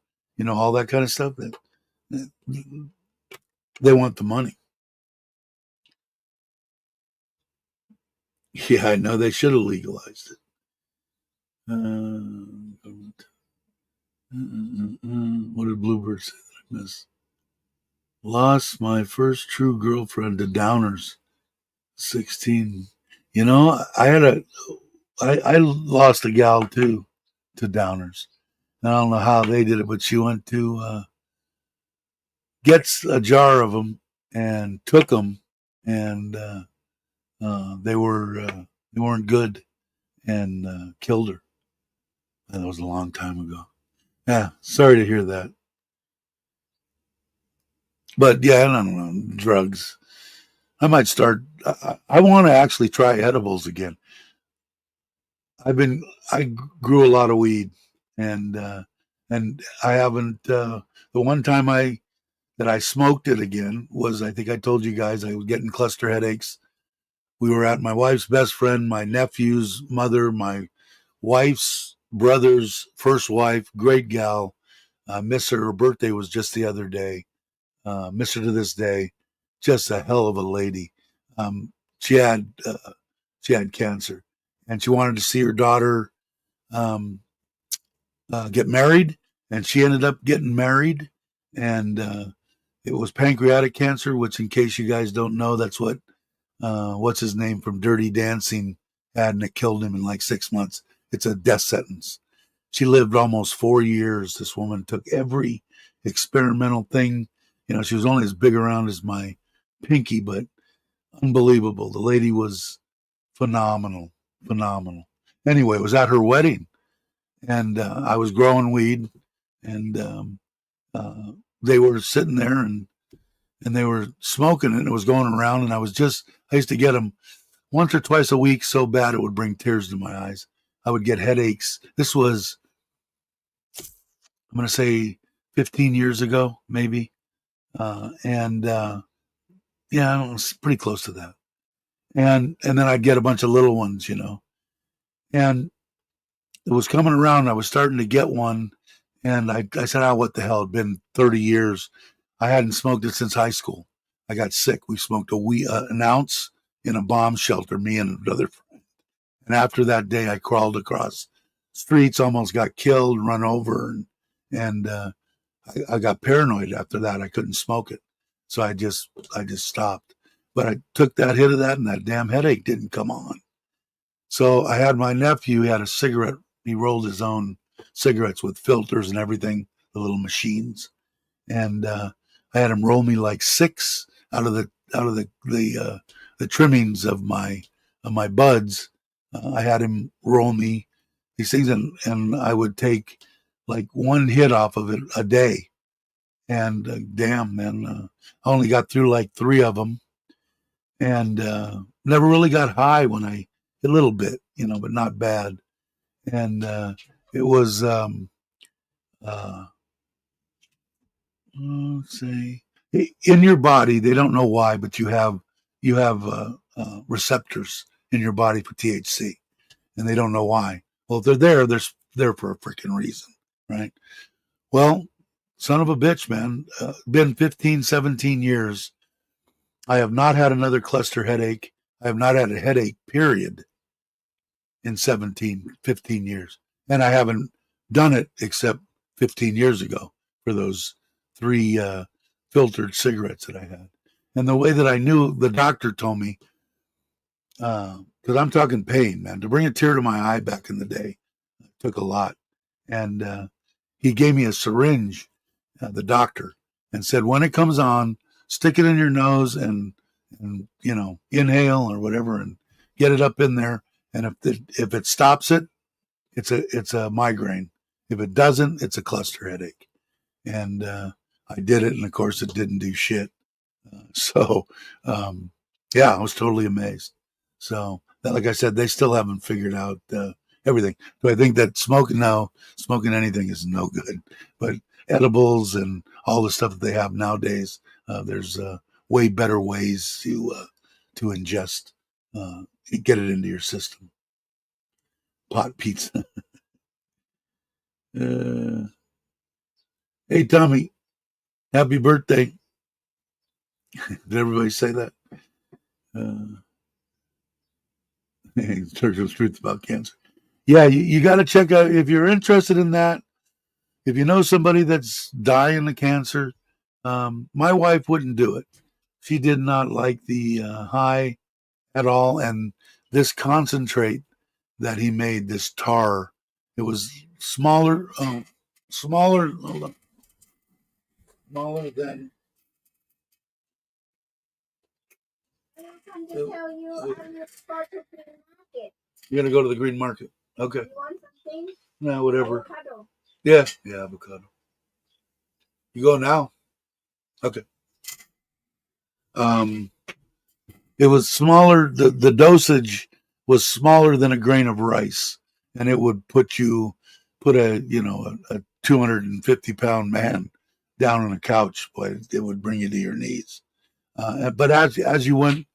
all that kind of stuff? That they want the money. Yeah, I know they should have legalized it. What did Bluebird say that I missed? Lost my first true girlfriend to downers. 16. I lost a gal too to downers. I don't know how they did it, but she went to gets a jar of them and took them, and they weren't good, and killed her. And that was a long time ago. Yeah, sorry to hear that. But yeah, I don't know, drugs. I might start. I want to actually try edibles again. I grew a lot of weed, and I haven't. The one time that I smoked it again was, I think I told you guys, I was getting cluster headaches. We were at my wife's best friend, my nephew's mother, my wife's brother's first wife, great gal. Miss her. Her birthday was just the other day. Miss her to this day. Just a hell of a lady. Um, she had cancer, and she wanted to see her daughter um, get married, and she ended up getting married, and it was pancreatic cancer, which, in case you guys don't know, that's what what's his name from Dirty Dancing had, and it killed him in like 6 months. It's a death sentence. She lived almost 4 years. This woman took every experimental thing. She was only as big around as my pinky, but unbelievable. The lady was phenomenal, phenomenal. Anyway, it was at her wedding, and I was growing weed, and uh, they were sitting there, and they were smoking it, and it was going around, and I used to get them once or twice a week so bad it would bring tears to my eyes. I would get headaches. This was, I'm going to say, 15 years ago, maybe. And yeah, I don't know, it's pretty close to that. And then I'd get a bunch of little ones, and it was coming around. I was starting to get one, and I said, "Oh, what the hell?" It'd been 30 years. I hadn't smoked it since high school. I got sick. We smoked an ounce in a bomb shelter, me and another friend. And after that day, I crawled across streets, almost got killed, run over, and I got paranoid after that. I couldn't smoke it, so I just stopped. But I took that hit of that, and that damn headache didn't come on. So I had my nephew. He had a cigarette. He rolled his own cigarettes with filters and everything, the little machines, and I had him roll me like 6 out of the trimmings of my buds. I had him roll me these things, and I would take like one hit off of it a day. And damn, man, I only got through like 3 of them, and never really got high a little bit, but not bad. And it was, let's see, in your body, they don't know why, but you have receptors in your body for THC, and they don't know why. Well, if they're there for a freaking reason, right? Well, son of a bitch, man. Been 15, 17 years. I have not had another cluster headache. I have not had a headache, period, in 17, 15 years. And I haven't done it except 15 years ago for those 3 filtered cigarettes that I had. And the way that I knew, the doctor told me, because I'm talking pain, man, to bring a tear to my eye back in the day took a lot. And he gave me a syringe, the doctor, and said, when it comes on, stick it in your nose and inhale or whatever, and get it up in there. And if it stops it, it's a migraine. If it doesn't, it's a cluster headache. And I did it, and of course, it didn't do shit. So, um, yeah, I was totally amazed. So, like I said, they still haven't figured out everything. Do I think that smoking now, smoking anything is no good? But edibles and all the stuff that they have nowadays, there's way better ways to ingest, get it into your system. Pot pizza. uh, hey, Tommy, happy birthday! Did everybody say that? Uh, Churchill's truth about cancer. Yeah, you got to check out if you're interested in that. If you know somebody that's dying of cancer, my wife wouldn't do it. She did not like the high at all, and this concentrate that he made, this tar, it was smaller, smaller, smaller than. You're gonna go to the green market. Okay. You want something? No, whatever. Avocado. Yeah, yeah, avocado. You go now? Okay. Um, it was smaller. The dosage was smaller than a grain of rice, and it would put a 250-pound man down on a couch. Boy, it would bring you to your knees. But as you went,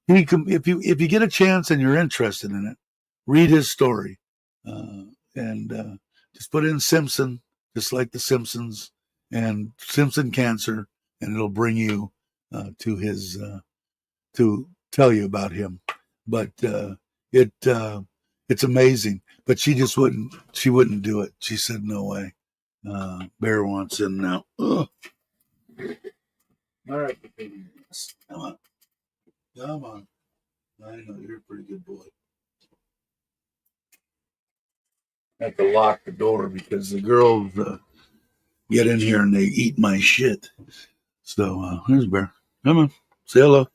if you get a chance and you're interested in it, read his story, and just put in Simpson, just like the Simpsons, and Simpson cancer, and it'll bring you to his to tell you about him. But it it's amazing. But she just wouldn't. She wouldn't do it. She said no way. Bear wants in now. Ugh. All right, come on, come on. I know you're a pretty good boy. I have to lock the door because the girls get in here and they eat my shit. So here's Bear. Come on, say hello.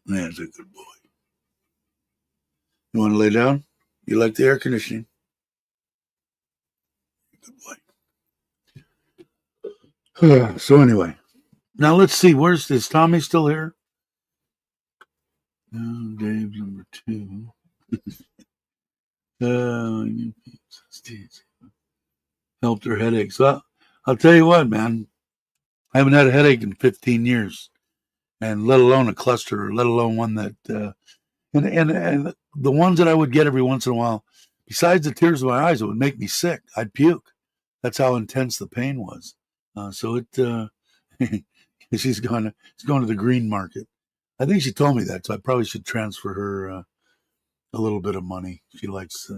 That's a good boy. You want to lay down? You like the air conditioning? Good boy. So anyway, now let's see. Is Tommy still here? Oh, Dave number 2. Helped her headaches. Well, I'll tell you what, man. I haven't had a headache in 15 years, and let alone a cluster, or let alone one that. And the ones that I would get every once in a while, besides the tears of my eyes, it would make me sick. I'd puke. That's how intense the pain was. So she's going to the green market. I think she told me that, so I probably should transfer her a little bit of money. She likes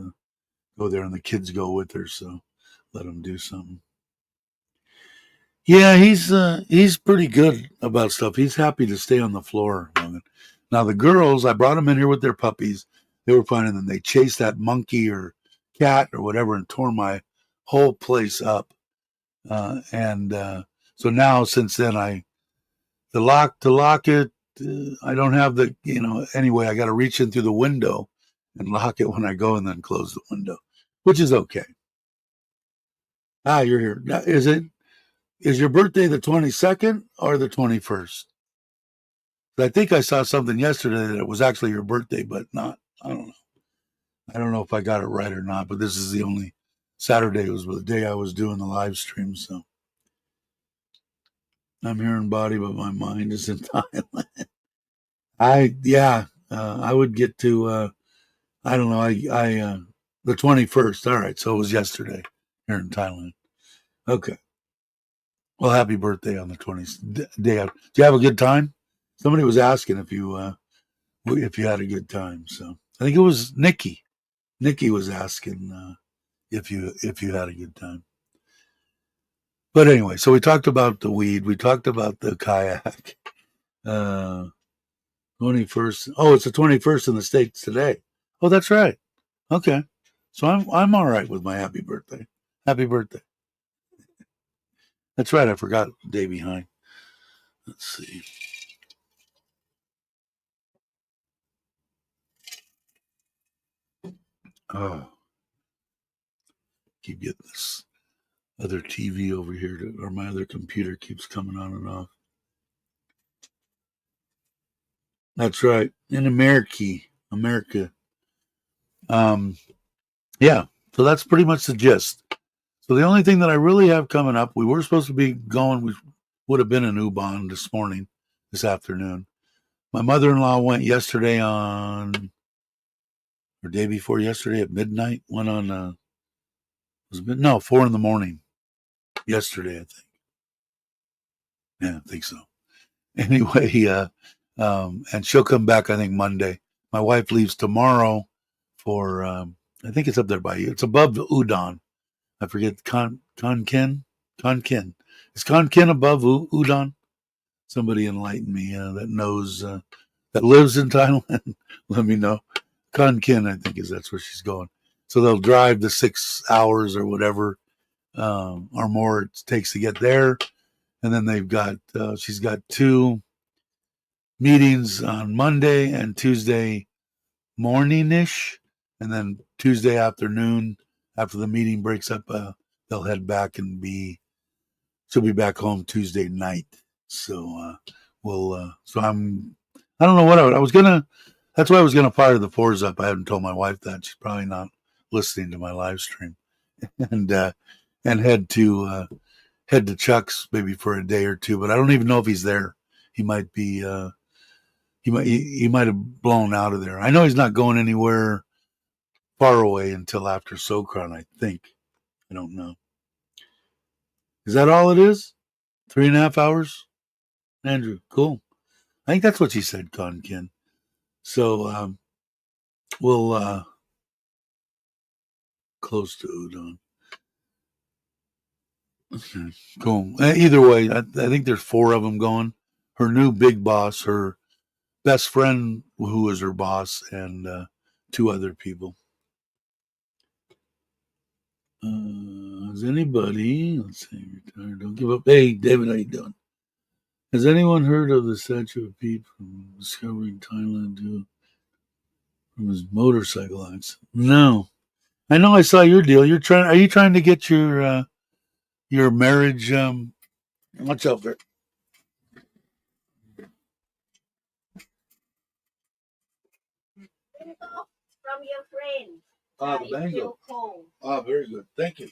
go there, and the kids go with her, so let them do something. Yeah, he's pretty good about stuff. He's happy to stay on the floor. Now the girls, I brought them in here with their puppies. They were fine, and then they chased that monkey or cat or whatever and tore my whole place up. And so now, since then, the lock to lock it, I don't have the anyway. I got to reach in through the window and lock it when I go, and then close the window, which is okay. Ah, you're here. Now, is your birthday the 22nd or the 21st? I think I saw something yesterday that it was actually your birthday, but not. I don't know. I don't know if I got it right or not, but this is the only Saturday was the day I was doing the live stream. So I'm here in body, but my mind is in Thailand. I would get to, I don't know, the 21st. All right. So it was yesterday here in Thailand. Okay. Well, happy birthday on the 20th day. Did you have a good time? Somebody was asking if you had a good time. So I think it was Nikki. Nikki was asking if you had a good time. But anyway, so we talked about the weed. We talked about the kayak. 21st. Oh, it's the 21st in the States today. Oh, that's right. Okay. So I'm all right with my happy birthday. Happy birthday. That's right. I forgot the day behind. Let's see. Oh, keep getting this. other TV over here, or my other computer keeps coming on and off. That's right. In America. Um, yeah. So that's pretty much the gist. So the only thing that I really have coming up, we were supposed to be going. We would have been in Ubon this afternoon. My mother-in-law went yesterday or day before yesterday at midnight. Went on, was it, no, 4 a.m. yesterday, I think. Yeah, I think so. Anyway, and she'll come back, I think, Monday. My wife leaves tomorrow for, I think it's up there by you. It's above the Udon. I forget, Konkan? Konkan. Is Konkan above Udon? Somebody enlighten me that knows, that lives in Thailand. Let me know. Konkan, I think, that's where she's going. So they'll drive the 6 hours or whatever, or more it takes to get there. And then she's got 2 meetings on Monday and Tuesday morning-ish. And then Tuesday afternoon, after the meeting breaks up, they'll head back and she'll be back home Tuesday night. So, I don't know what I was gonna, that's why I was gonna fire the fours up. I haven't told my wife that. She's probably not listening to my live stream. And, head to Chuck's maybe for a day or two, but I don't even know if he's there. He might be, he might have blown out of there. I know he's not going anywhere far away until after Sokran, I think. I don't know. Is that all it is? 3.5 hours? Andrew, cool. I think that's what she said, Conkin. So we'll close to Udon. Okay, cool. Either way, I think there's 4 of them going. Her new big boss, her best friend, who is her boss, and 2 other people. Has anybody? Let's see. Retired. Don't give up. Hey, David, how you doing? Has anyone heard of the statue of Pete from discovering Thailand from his motorcycle accident? No. I know I saw your deal. Are you trying to get your marriage watch out there. From your friend. The mango. Very good. Thank you.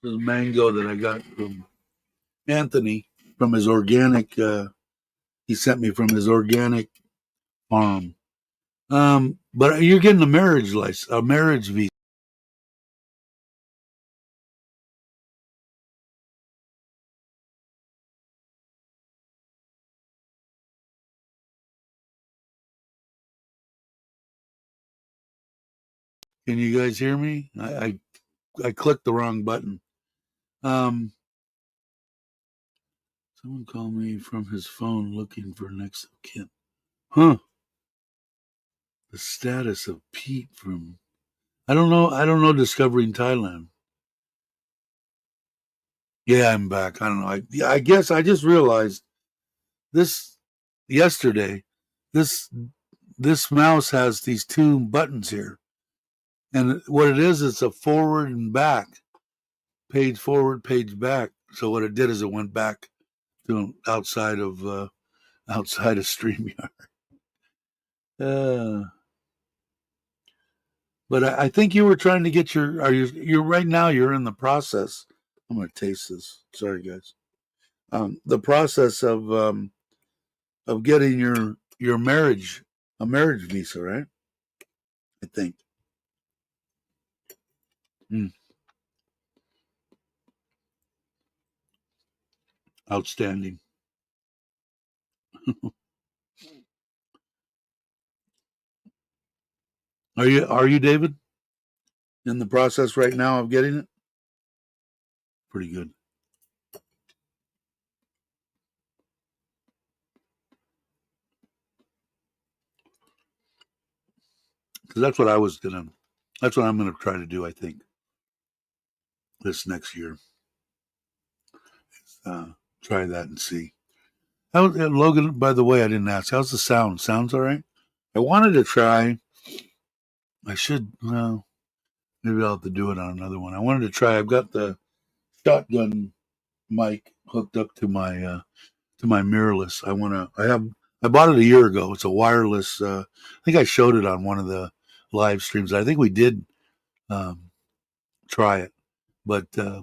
This mango that I got from Anthony from his organic. He sent me from his organic farm. But you're getting a marriage visa. Can you guys hear me? I clicked the wrong button. Someone called me from his phone looking for next of kin. Huh. The status of Pete from I don't know Discovering Thailand. Yeah, I'm back. I don't know. I guess I just realized this yesterday. This mouse has these 2 buttons here. And what it is, it's a forward and back. Page forward, page back. So what it did is it went back to outside of StreamYard. But I think you were trying to get you're right now, you're in the process. I'm going to taste this. Sorry, guys. The process of getting your a marriage visa, right? I think. Outstanding. Are you David in the process right now of getting it? Pretty good. Because that's what I'm gonna try to do. I think this next year, try that and see. Logan, by the way, I didn't ask. How's the sound? Sounds all right. I wanted to try I should, well, maybe I'll have to do it on another one. I wanted to try, I've got the shotgun mic hooked up to my mirrorless. I bought it a year ago. It's a wireless, I think I showed it on one of the live streams. I think we did, um, try it, but, I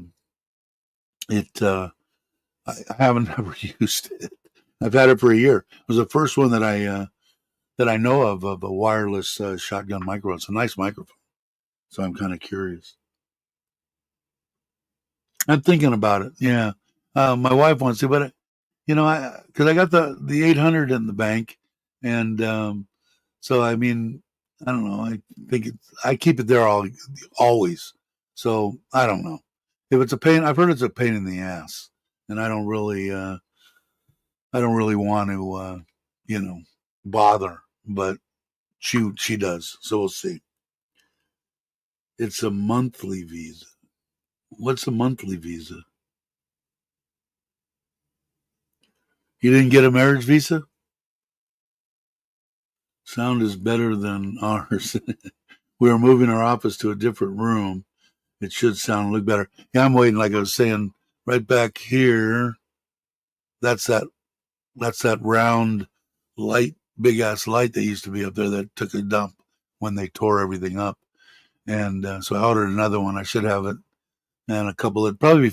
haven't ever used it. I've had it for a year. It was the first one that I know of a wireless shotgun microphone. It's a nice microphone, so I'm kind of curious. I'm thinking about it. Yeah, my wife wants to, but I because I got the 800 in the bank, and so I mean, I don't know. I keep it there always. So I don't know if it's a pain. I've heard it's a pain in the ass, and I don't really want to you know bother, but she does. So we'll see. It's a monthly visa. What's a monthly visa? You didn't get a marriage visa? Sound is better than ours. We are moving our office to a different room. It should sound and look better. Yeah, I'm waiting. Like I was saying, right back here. That's that. That's that round light, big ass light that used to be up there that took a dump when they tore everything up. And so I ordered another one. I should have it, and a couple of probably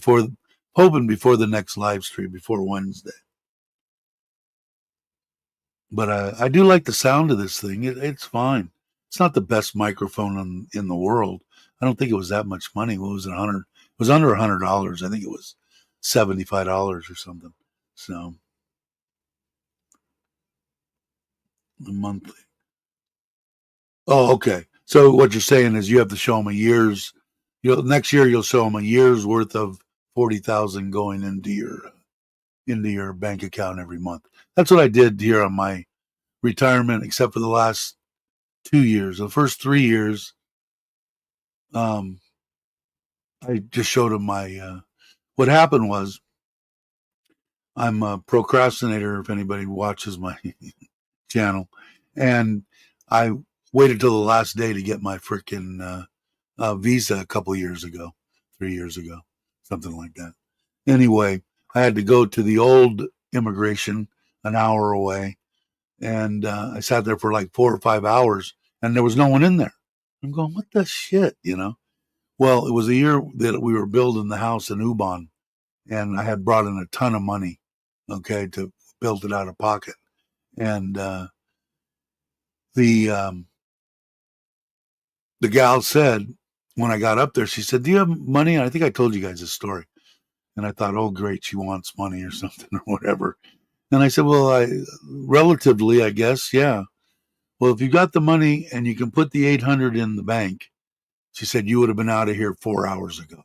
hoping before the next live stream, before Wednesday. But I do like the sound of this thing. It's fine. It's not the best microphone in the world. I don't think it was that much money. What was it? 100? It was under $100. I think it was $75 or something. So monthly. Oh, okay. So what you're saying is you have to show them a year's. Next year you'll show them a year's worth of 40,000 going into your bank account every month. That's what I did here on my retirement, except for the last 2 years. The first 3 years, um, I just showed him my. What happened was, I'm a procrastinator. If anybody watches my channel, and I waited till the last day to get my freaking visa a couple years ago, 3 years ago, something like that. Anyway, I had to go to the old immigration an hour away, and I sat there for like 4 or 5 hours, and there was no one in there. I'm going, what the shit? Well, it was a year that we were building the house in Ubon, and I had brought in a ton of money, okay, to build it out of pocket. And the the gal said when I got up there, she said, "Do you have money?" And I think I told you guys this story. And I thought, "Oh, great, she wants money or something or whatever." And I said, "Well, relatively, I guess, yeah." Well, if you got the money and you can put the 800 in the bank, she said, you would have been out of here 4 hours ago.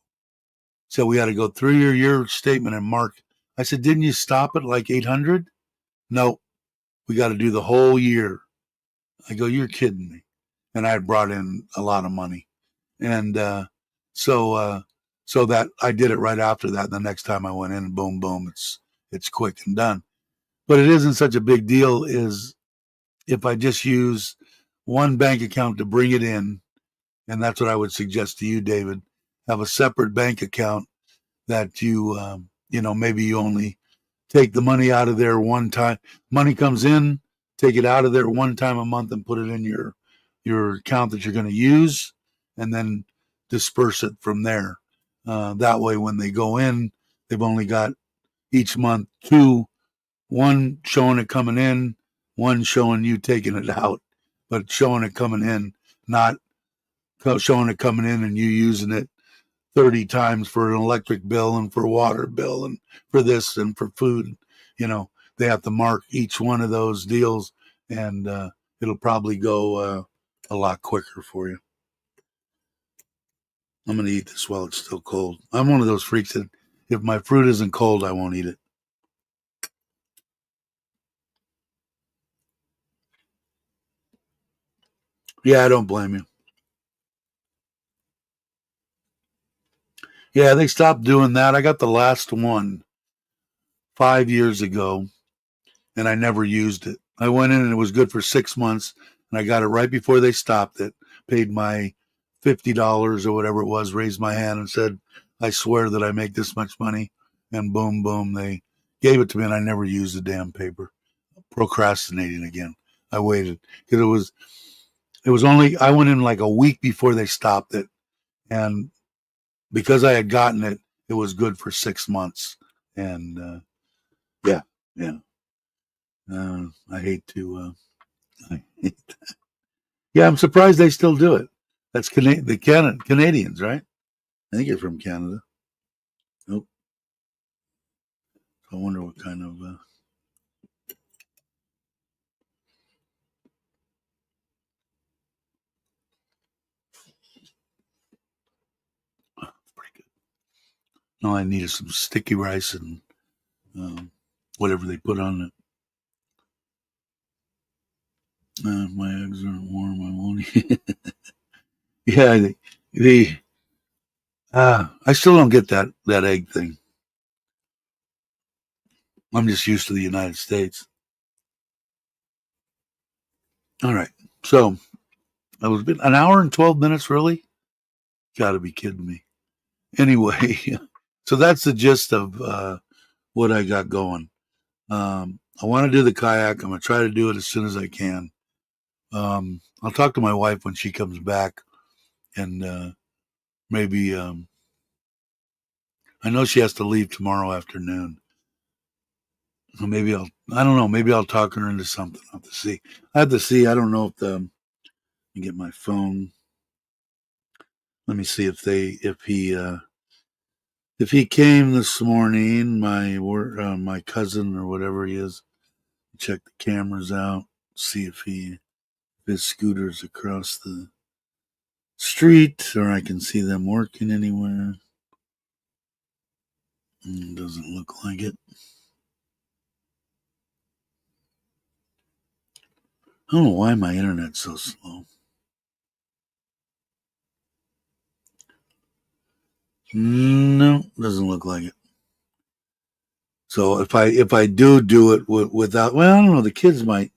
So we had to go through your year statement and mark. I said, didn't you stop at like 800? No, we got to do the whole year. I go, you're kidding me. And I had brought in a lot of money. And so so that I did it right after that. The next time I went in, boom, boom, it's quick and done. But it isn't such a big deal is if I just use one bank account to bring it in, and that's what I would suggest to you, David. Have a separate bank account that maybe you only take the money out of there one time. Money comes in, take it out of there one time a month and put it in your account that you're going to use, and then disperse it from there. That way, when they go in, they've only got each month one showing it coming in, one showing you taking it out, but showing it coming in, not showing it coming in and you using it 30 times for an electric bill and for water bill and for this and for food. They have to mark each one of those deals, and it'll probably go a lot quicker for you. I'm going to eat this while it's still cold. I'm one of those freaks that if my fruit isn't cold, I won't eat it. Yeah, I don't blame you. Yeah, they stopped doing that. I got the last one 5 years ago, and I never used it. I went in and it was good for 6 months, and I got it right before they stopped it. paid my $50 or whatever it was, raised my hand and said, I swear that I make this much money. And boom, boom, they gave it to me, and I never used the damn paper. Procrastinating again. I waited because it was only, I went in like a week before they stopped it. And because I had gotten it, it was good for 6 months. And yeah. I hate to, yeah, I'm surprised they still do it. That's Canadians, right? I think you're from Canada. Nope. I wonder what kind of. Pretty good. No, I needed some sticky rice and whatever they put on it. My eggs aren't warm. I won't eat. Yeah, I still don't get that egg thing. I'm just used to the United States. All right, so I was been an hour and 12 minutes. Really, got to be kidding me. Anyway, so that's the gist of what I got going. I want to do the kayak. I'm gonna try to do it as soon as I can. I'll talk to my wife when she comes back, and maybe I know she has to leave tomorrow afternoon. So maybe I don't know. Maybe I'll talk her into something. I have to see. I don't know if let me get my phone. Let me see if he came this morning. My cousin or whatever he is. Check the cameras out. See if his scooter's across the street, or I can see them working anywhere. Doesn't look like it. I don't know why my internet's so slow. No, doesn't look like it. So if I do it without, well, I don't know. The kids might,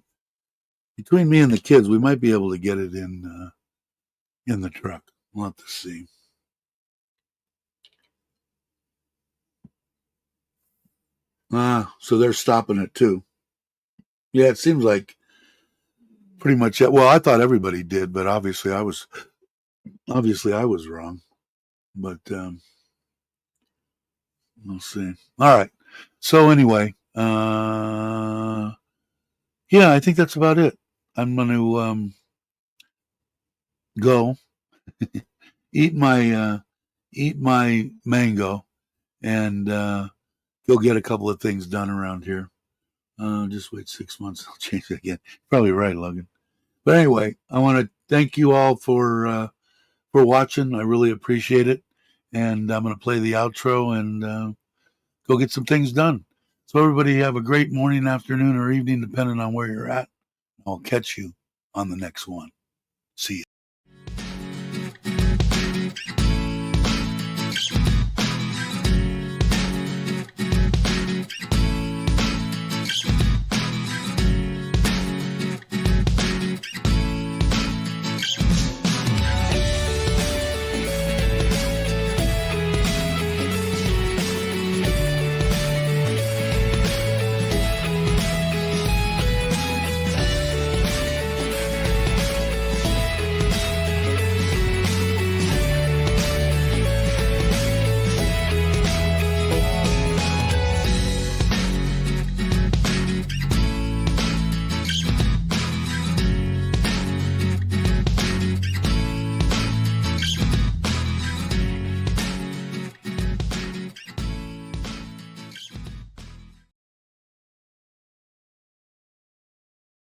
between me and the kids, we might be able to get it in the truck. We'll have to see. So they're stopping it too. Yeah, it seems like pretty much. Well, I thought everybody did, but obviously I was wrong. But we'll see. All right. So anyway, yeah, I think that's about it. I'm going to go eat my mango and go get a couple of things done around here. Just wait 6 months, I'll change it again. Probably right, Logan. But anyway, I want to thank you all for watching. I really appreciate it, and I'm going to play the outro and go get some things done. So everybody have a great morning, afternoon, or evening, depending on where you're at. I'll catch you on the next one. See you.